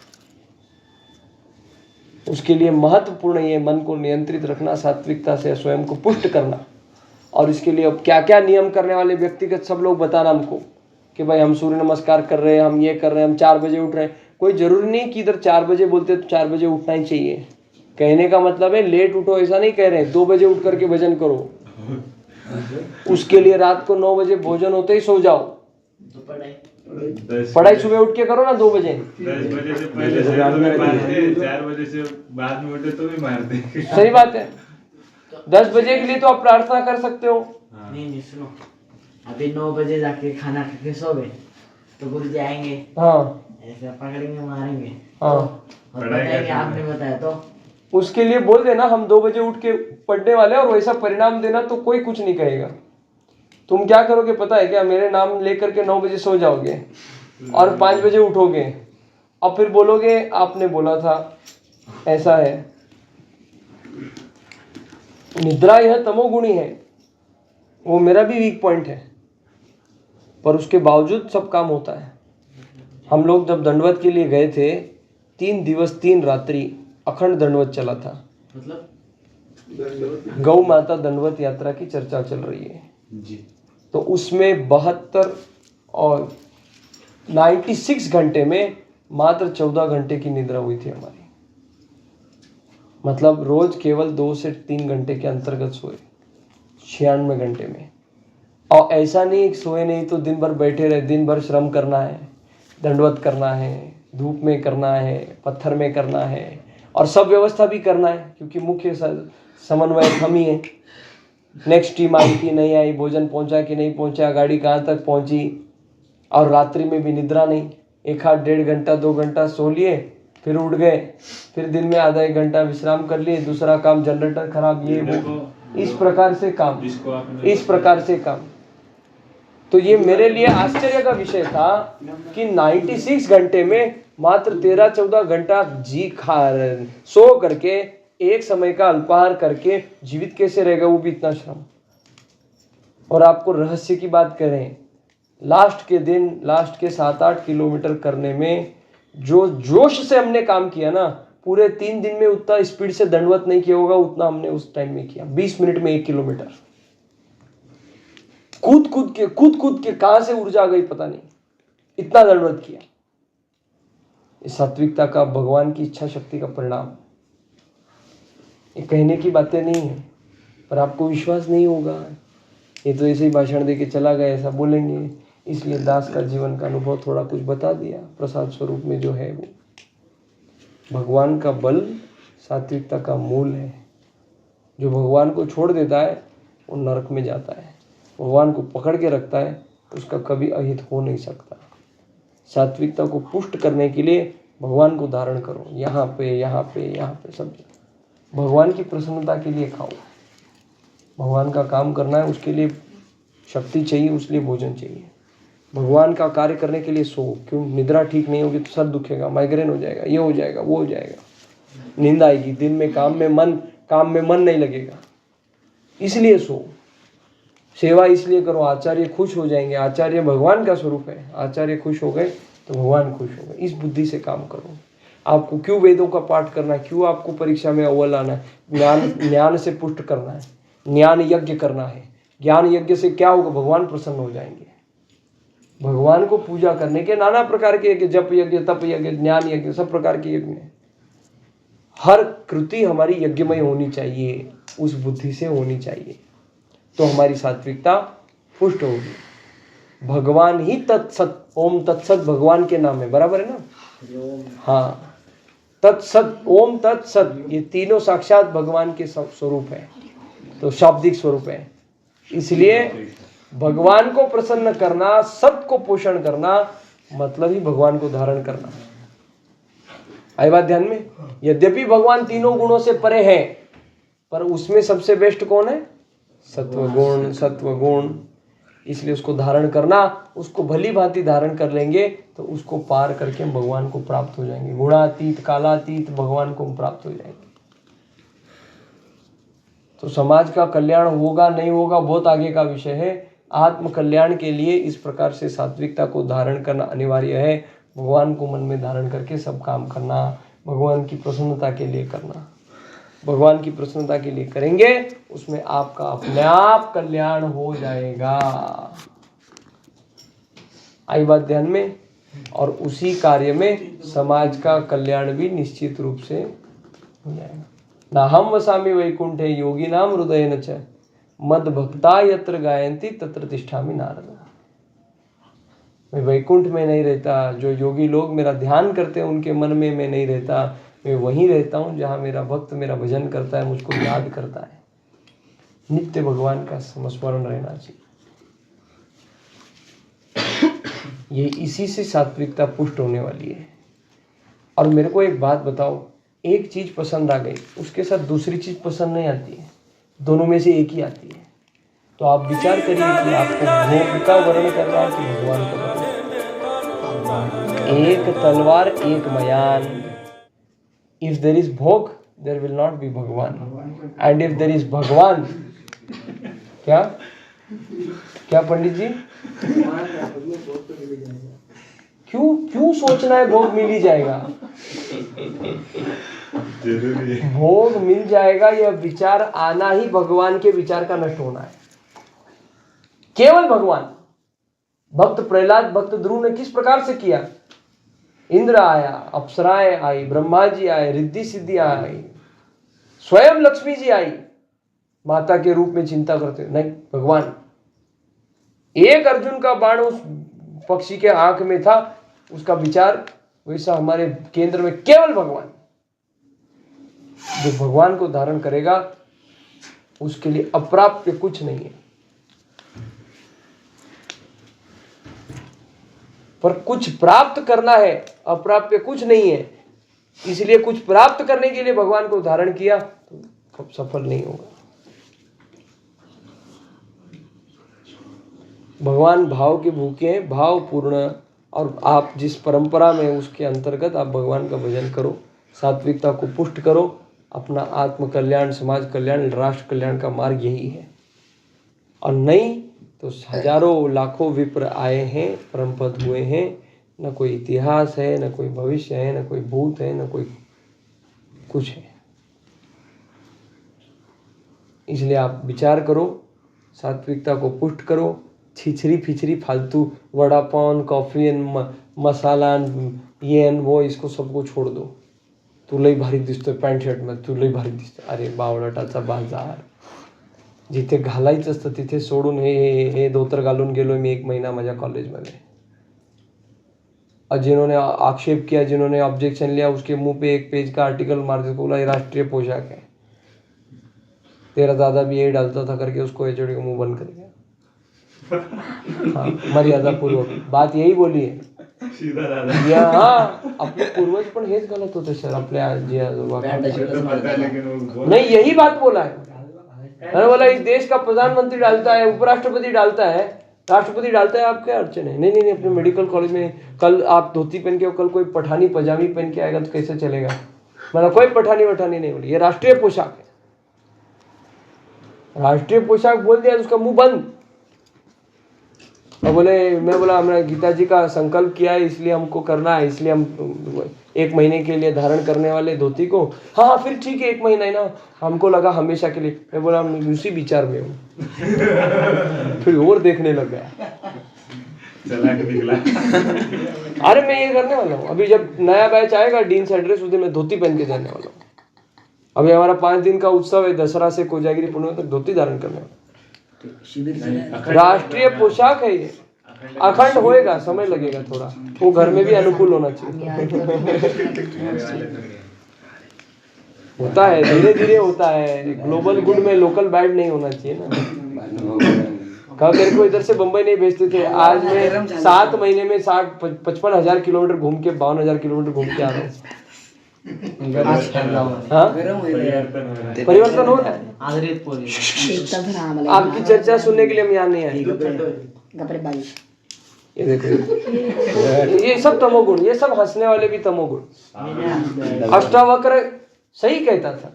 उसके लिए महत्वपूर्ण ये मन को नियंत्रित रखना, सात्विकता से स्वयं को पुष्ट करना। और इसके लिए अब क्या क्या नियम करने वाले व्यक्तिगत सब लोग बताना हमको कि भाई हम सूर्य नमस्कार कर रहे हैं, हम ये कर रहे हैं, हम 4 बजे उठ रहे हैं। कोई जरूरी नहीं कि इधर 4 बजे बोलते तो 4 बजे उठना ही चाहिए। कहने का मतलब है लेट उठो ऐसा नहीं कह रहे, 2 बजे उठ करके भजन करो। उसके लिए रात को 9 बजे भोजन होते ही सो जाओ, तो पढ़ाई सुबह उठ के करो ना 2 बजे। 10 बजे से पहले से मारते, 4 बजे से बाद में उठे तो भी मारते। सही बात है। 10 बजे के लिए तो आप प्रार्थना कर सकते हो। नहीं सुनो, अभी 9 बजे जाके खाना खा के सो गए तो गुरु जी आएंगे, हाँ ऐसे पकड़ेंगे, मारेंगे, हाँ, और बताएंगे आपने बताया तो। उसके लिए बोल देना हम 2 बजे उठ के पढ़ने वाले, और वैसा परिणाम देना तो कोई कुछ नहीं कहेगा। तुम क्या करोगे पता है क्या? मेरे नाम लेकर के 9 बजे सो जाओगे और 5 बजे उठोगे, अब फिर बोलोगे आपने बोला था। ऐसा है, निद्रा यह तमोगुणी है, वो मेरा भी वीक पॉइंट है, पर उसके बावजूद सब काम होता है। हम लोग जब दंडवत के लिए गए थे, 3 दिवस 3 रात्रि अखंड दंडवत चला था। मतलब गौ माता दंडवत यात्रा की चर्चा चल रही है जी। तो उसमें 72 और 96 घंटे में मात्र 14 घंटे की निद्रा हुई थी हमारी। मतलब रोज केवल 2 से 3 घंटे के अंतर्गत सोए 96 घंटे में। और ऐसा नहीं सोए नहीं तो दिन भर बैठे रहे, दिन भर श्रम करना है, दंडवत करना है, धूप में करना है, पत्थर में करना है, और सब व्यवस्था भी करना है क्योंकि मुख्य समन्वयक हम ही हैं। नेक्स्ट टीम आई कि नहीं आई, भोजन पहुंचा कि नहीं पहुंचा, गाड़ी कहाँ तक पहुंची, और रात्रि में भी निद्रा नहीं, 1-1.5 घंटा 2 घंटा सो लिए, फिर उठ गए, फिर दिन में आधा 1 घंटा विश्राम कर लिए, दूसरा काम जनरेटर खराब, ये वो, इस प्रकार से काम। तो ये मेरे लिए आश्चर्य का विषय था कि 96 घंटे में मात्र 13-14 घंटा सो करके एक समय का अल्पाहार करके जीवित कैसे रहेगा, वो भी इतना श्रम। और आपको रहस्य की बात करें, लास्ट के 7-8 किलोमीटर करने में जो जोश से हमने काम किया ना, पूरे 3 दिन में उतना स्पीड से दंडवत नहीं किया होगा उतना हमने उस टाइम में किया। 20 मिनट में 1 किलोमीटर कूद के कहां से ऊर्जा आ गई पता नहीं, इतना दंडवत किया। इस सात्विकता का भगवान की इच्छा शक्ति का परिणाम। ये कहने की बातें नहीं है, पर आपको विश्वास नहीं होगा, ये तो ऐसे ही भाषण दे के चला गया, ऐसा बोलेंगे। इसलिए दास का जीवन का अनुभव थोड़ा कुछ बता दिया, प्रसाद स्वरूप में जो है वो भगवान का बल सात्विकता का मूल है। जो भगवान को छोड़ देता है वो नरक में जाता है, भगवान को पकड़ के रखता है उसका कभी अहित हो नहीं सकता। सात्विकता को पुष्ट करने के लिए भगवान को धारण करो, यहाँ पे सब भगवान की प्रसन्नता के लिए खाओ। भगवान का काम करना है, उसके लिए शक्ति चाहिए, उसके लिए भोजन चाहिए। भगवान का कार्य करने के लिए सो, क्यों निद्रा ठीक नहीं होगी तो सर दुखेगा, माइग्रेन हो जाएगा, ये हो जाएगा, वो हो जाएगा, नींद आएगी, दिन में काम में मन नहीं लगेगा, इसलिए सो। सेवा इसलिए करो, आचार्य खुश हो जाएंगे, आचार्य भगवान का स्वरूप है, आचार्य खुश हो गए तो भगवान खुश हो गए। इस बुद्धि से काम करो। आपको क्यों वेदों का पाठ करना है, क्यों आपको परीक्षा में अव्वल आना है, ज्ञान से पुष्ट करना है, ज्ञान यज्ञ करना है। ज्ञान यज्ञ से क्या होगा, भगवान प्रसन्न हो जाएंगे। भगवान को पूजा करने के नाना प्रकार के यज्ञ, जप यज्ञ, तप यज्ञ, ज्ञान यज्ञ, सब प्रकार के यज्ञ। हर कृति हमारी यज्ञमय होनी चाहिए, उस बुद्धि से होनी चाहिए, तो हमारी सात्विकता पुष्ट होगी। भगवान ही तत्सत, ओम तत्सत भगवान के नाम है, बराबर है ना। हाँ, तत्सत, ओम तत्सत, ये तीनों साक्षात भगवान के स्वरूप है, तो शाब्दिक स्वरूप है। इसलिए भगवान को प्रसन्न करना, सत को पोषण करना, मतलब ही भगवान को धारण करना। आई बात ध्यान में। यद्यपि भगवान तीनों गुणों से परे है, पर उसमें सबसे बेस्ट कौन है, सत्वगुण। इसलिए उसको धारण करना, उसको भली भांति धारण कर लेंगे तो उसको पार करके हम भगवान को प्राप्त हो जाएंगे। गुणातीत कालातीत भगवान को हम प्राप्त हो जाएंगे। तो समाज का कल्याण होगा नहीं होगा बहुत आगे का विषय है। आत्म कल्याण के लिए इस प्रकार से सात्विकता को धारण करना अनिवार्य है। भगवान को मन में धारण करके सब काम करना, भगवान की प्रसन्नता के लिए करना। भगवान की प्रसन्नता के लिए करेंगे, उसमें आपका अपने आप कल्याण हो जाएगा। आई बात ध्यान में। और उसी कार्य में समाज का कल्याण भी निश्चित रूप से हो जाएगा। ना हम वसामि वैकुंठे योगी नाम हृदय न च मद भक्ता यत्र गायंती तत्र तिष्ठामि नारद। मैं वैकुंठ में नहीं रहता, जो योगी लोग मेरा ध्यान करते हैं उनके मन में मैं नहीं रहता, मैं वहीं रहता हूँ जहाँ मेरा भक्त मेरा भजन करता है, मुझको याद करता है। नित्य भगवान का स्मरण रहना चाहिए। ये इसी से सात्विकता पुष्ट होने वाली है। और मेरे को एक बात बताओ, एक चीज पसंद आ गई, उसके साथ दूसरी चीज पसंद नहीं आती है, दोनों में से एक ही आती है। तो आप विचार करिए कि आपको भोग का वर्णन करना है कि भगवान का वर्णन। एक तलवार एक मयान। If there is भोग, there will not be भगवान, and if there is भगवान, क्या पंडित जी, क्यों सोचना है भोग मिल ही जाएगा? भोग मिल जाएगा, यह विचार आना ही भगवान के विचार का नष्ट होना है। केवल भगवान। भक्त प्रहलाद, भक्त ध्रुव ने किस प्रकार से किया? इंद्र आया, अप्सराएं आई, ब्रह्मा जी आए, रिद्धि सिद्धि आई, स्वयं लक्ष्मी जी आई, माता के रूप में चिंता करते, नहीं भगवान। एक अर्जुन का बाण उस पक्षी के आंख में था, उसका विचार वैसा हमारे केंद्र में केवल भगवान। जो भगवान को धारण करेगा उसके लिए अप्राप्य कुछ नहीं है। पर कुछ प्राप्त करना है, अप्राप्य कुछ नहीं है। इसलिए कुछ प्राप्त करने के लिए भगवान को धारण किया तो कब सफल नहीं होगा। भगवान भाव के भूखे हैं, भाव पूर्ण। और आप जिस परंपरा में उसके अंतर्गत आप भगवान का भजन करो, सात्विकता को पुष्ट करो। अपना आत्म कल्याण, समाज कल्याण, राष्ट्र कल्याण का मार्ग यही है। और नहीं तो हजारों लाखों विप्र आए हैं, परमपद हुए हैं। न कोई इतिहास है, न कोई भविष्य है, न कोई भूत है, न कोई कुछ है। इसलिए आप विचार करो, सात्विकता को पुष्ट करो। छिछरी फिछरी फालतू वड़ा पाव, कॉफी एंड मसाला ये एंड वो, इसको सबको छोड़ दो। तुलाही भारी दिसतोय पॅन्ट शर्ट मध्ये, तुलाही भारी दिसतोय। अरे बावळटाचा बाजार, जिथे घालायचं असतं तिथे सोडून हे धोतर घालून गेलो मी 1 महिना माझ्या कॉलेजमध्ये। और जिन्होंने आक्षेप किया, जिन्होंने ऑब्जेक्शन लिया, उसके मुंह पे 1 पेज का आर्टिकल मार दिया, बोला ये राष्ट्रीय पोशाक है, तेरा दादा भी यही डालता था करके उसको एचओडी का मुंह बंद कर दिया। हाँ, मर्यादा पूर्वक बात यही बोली है। हाँ, आपले पूर्वज पण हेच घालत होते सर, आपले आजी आजोबा। नहीं, यही बात बोला है। मैंने बोला इस देश का प्रधानमंत्री डालता है, उपराष्ट्रपति डालता है, राष्ट्रपति डालता है, आप क्या अड़चन है? नहीं, अपने मेडिकल कॉलेज में कल आप धोती पहन के, कल कोई पठानी पजामी पहन के आएगा तो कैसे चलेगा? मैंने कोई पठानी वठानी नहीं बोली, ये राष्ट्रीय पोशाक है। राष्ट्रीय पोशाक बोल दिया तो उसका मुंह बंद। और मैं बोला हमने गीता जी का संकल्प किया है, इसलिए हमको करना है, इसलिए हम 1 महीने के लिए धारण करने वाले धोती को। हाँ फिर ठीक है, 1 महीना है ना, हमको लगा हमेशा के लिए। मैं बोला मैं उसी विचार में हूँ। फिर और देखने लग गया। अरे मैं ये करने वाला हूँ। अभी जब नया बैच आएगा डीन से एड्रेस, उस दिन मैं धोती पहन के जाने वाला हूँ। अभी हमारा 5 दिन का उत्सव है, दशहरा से कोजागिरी पूर्णिमा तक धोती धारण करने वाला। राष्ट्रीय पोशाक है ये, अखंड होएगा, समय लगेगा थोड़ा, वो घर में भी अनुकूल होना चाहिए। होता है, धीरे धीरे होता है। ग्लोबल गुड में लोकल बैड नहीं होना चाहिए ना। कल मेरे को इधर से बंबई नहीं भेजते थे, आज मैं 7 महीने में 55,000 किलोमीटर घूम के 52,000 किलोमीटर घूम के आ रहा हूँ। परिवर्तन हो रहा है। आपकी चर्चा सुनने के लिए हम यहाँ नहीं आए। ये देखो, ये सब तमोगुण, ये सब हंसने वाले भी तमोगुण। अष्टावक्र सही कहता था,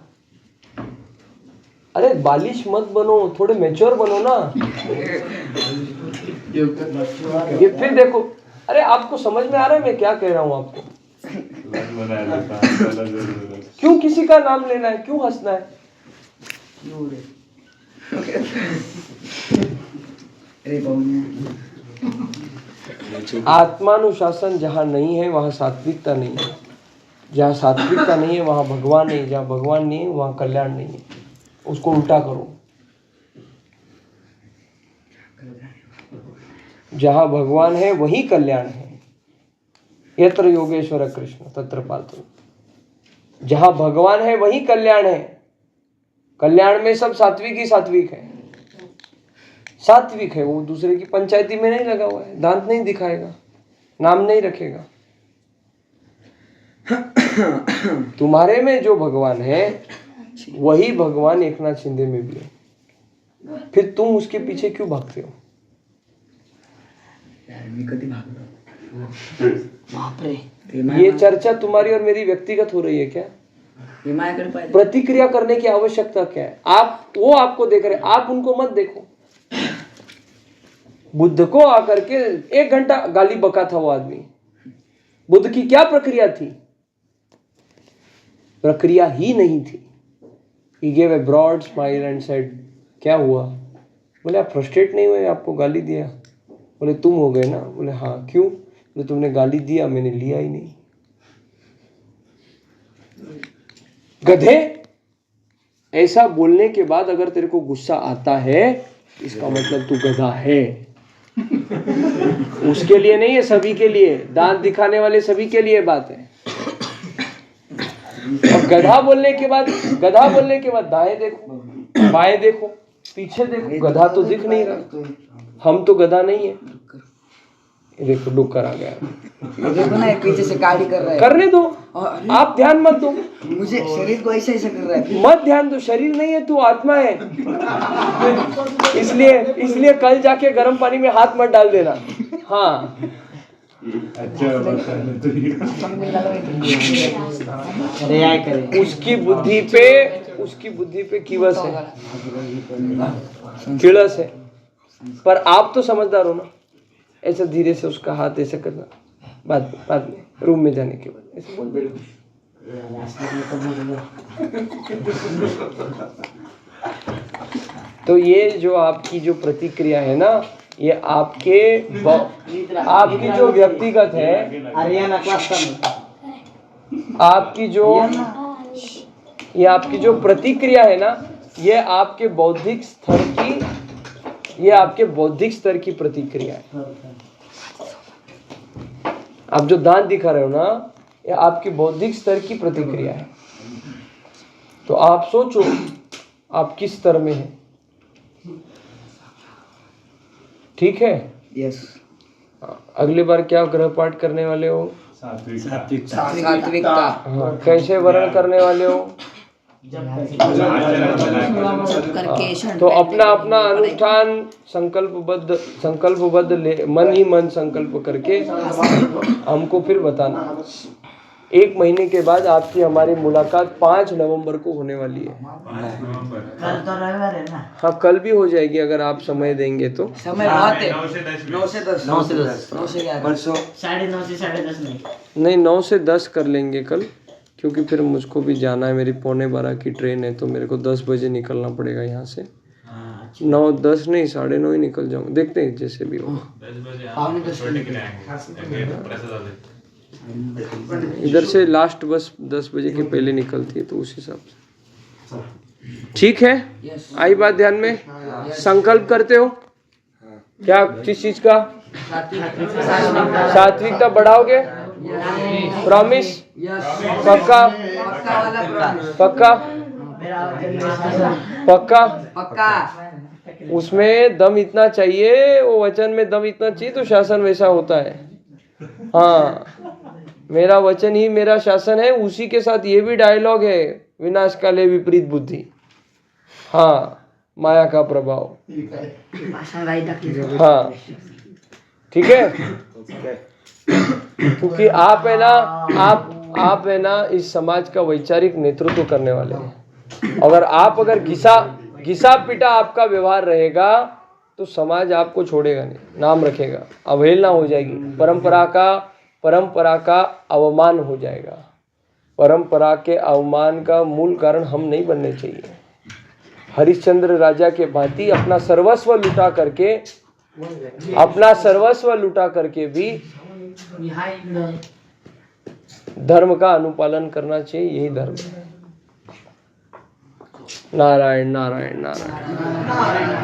अरे बालिश मत बनो, थोड़े मैच्योर बनो ना। ये फिर देखो, अरे आपको समझ में आ रहा है मैं क्या कह रहा हूँ आपको? क्यों किसी का नाम लेना है? क्यों हंसना है? आत्मानुशासन जहाँ नहीं है वहाँ सात्विकता नहीं है। जहाँ सात्विकता नहीं है वहाँ भगवान नहीं, जहाँ भगवान नहीं है वहाँ कल्याण नहीं है। उसको उल्टा करो। जहाँ भगवान है वही कल्याण है। यत्र योगेश्वर कृष्ण तत्र पार्थो। जहाँ भगवान है वही कल्याण है। कल्याण में सब सात्विक ही सात्विक है। सात्विक है वो, दूसरे की पंचायती में नहीं लगा हुआ है, दांत नहीं दिखाएगा, नाम नहीं रखेगा। तुम्हारे में जो भगवान है वही भगवान एकनाथ शिंदे में भी है। फिर तुम उसके पीछे क्यों भागते हो? ये चर्चा तुम्हारी और मेरी व्यक्तिगत हो रही है क्या? प्रतिक्रिया करने की आवश्यकता क्या है? आप, वो आपको देख रहे, आप उनको मत देखो। बुद्ध को आकर के 1 घंटा गाली बका था वो आदमी। बुद्ध की क्या प्रक्रिया थी? प्रक्रिया ही नहीं थी। He gave a broad smile and said, क्या हुआ? बोले आप फ्रस्ट्रेट नहीं हुए? आपको गाली दिया? बोले तुम हो गए ना? बोले हाँ। क्यों? बोले तुमने गाली दिया, मैंने लिया ही नहीं। गधे, ऐसा बोलने के बाद अगर तेरे को गुस्सा आता है इसका मतलब तू गधा है। उसके लिए नहीं है, सभी के लिए, दांत दिखाने वाले सभी के लिए बात है। और गधा बोलने के बाद दाएं देखो, बाएं देखो, पीछे देखो, गधा तो दिख नहीं रहा। हम तो गधा नहीं है। देखो डुक्कर आ गया। ये देखो ना, ये पीछे से गाड़ी कर रहा है। करने दो, आप ध्यान मत दो। मुझे शरीर को ऐसे ऐसे कर रहा है। मत ध्यान दो, शरीर नहीं है, तू आत्मा है। इसलिए कल जाके गर्म पानी में हाथ मत डाल देना। हाँ, अच्छा बताने तो ये रियाय करें। उसकी बुद्धि पे किवस है, किड़स है। पर आप तो समझदार हो ना, ऐसा धीरे से उसका हाथ ऐसे करना, बाद में रूम में जाने के बाद ऐसे बोल दे। तो ये जो आपकी जो प्रतिक्रिया है ना, ये आपकी जो व्यक्तिगत है, हरियाणा क्लास आपकी जो प्रतिक्रिया है ना, ये आपके बौद्धिक स्तर की प्रतिक्रिया है। आप जो दांत दिखा रहे हो ना, ये आपकी बौद्धिक स्तर की प्रतिक्रिया है। तो आप सोचो आप किस स्तर में हैं। ठीक है? यस। अगली बार क्या ग्रह पाठ करने वाले हो? सात्विकता। हाँ, कैसे वर्ण करने वाले हो? करके तो अपना अनुष्ठान संकल्पबद्ध मन ही मन संकल्प करके हमको फिर बताना। 1 महीने के बाद आपकी हमारी मुलाकात 5 नवंबर को होने वाली है। कल तो रविवार है ना। हाँ, कल भी हो जाएगी अगर आप समय देंगे तो। समय बहुत है। 9 से 10 9 से 10 9 से 10 9 से 11 परसों 9:30 से 10:30 नहीं। नहीं, 9 से 10 कर लेंगे कल, क्योंकि फिर मुझको भी जाना है। मेरी 11:15 की ट्रेन है, तो मेरे को 10 बजे निकलना पड़ेगा यहाँ से। 9, 10 नहीं, 9:30 ही निकल जाऊँगा। देखते हैं जैसे भी हो। 10 बजे पावनी 10 छोटे के लिए आएंगे प्रसाद वाले। इधर से लास्ट बस 10 बजे के पहले निकलती है, तो उस हिसाब से ठीक है। आई बात ध्यान में? संकल्प करते हो क्या किस चीज का? सात्विकता बढ़ाओगे? प्रॉमिस? पक्का? पक्का? पक्का? पक्का। उसमें दम इतना चाहिए, वो वचन में दम इतना चाहिए, तो शासन वैसा होता है। हाँ, मेरा वचन ही मेरा शासन है। उसी के साथ ये भी डायलॉग है, विनाश काले विपरीत बुद्धि। हाँ, माया का प्रभाव। हाँ, ठीक है। क्योंकि आप है ना इस समाज का वैचारिक नेतृत्व करने वाले हैं। अगर घिसा पिटा आपका व्यवहार रहेगा तो समाज आपको छोड़ेगा नहीं, नाम रखेगा, अवहेलना हो जाएगी, परंपरा का अवमान हो जाएगा। परंपरा के अवमान का मूल कारण हम नहीं बनने चाहिए। हरिश्चंद्र राजा के भांति अपना सर्वस्व लुटा करके भी धर्म का अनुपालन करना चाहिए। यही धर्म है। नारायण नारायण नारायण।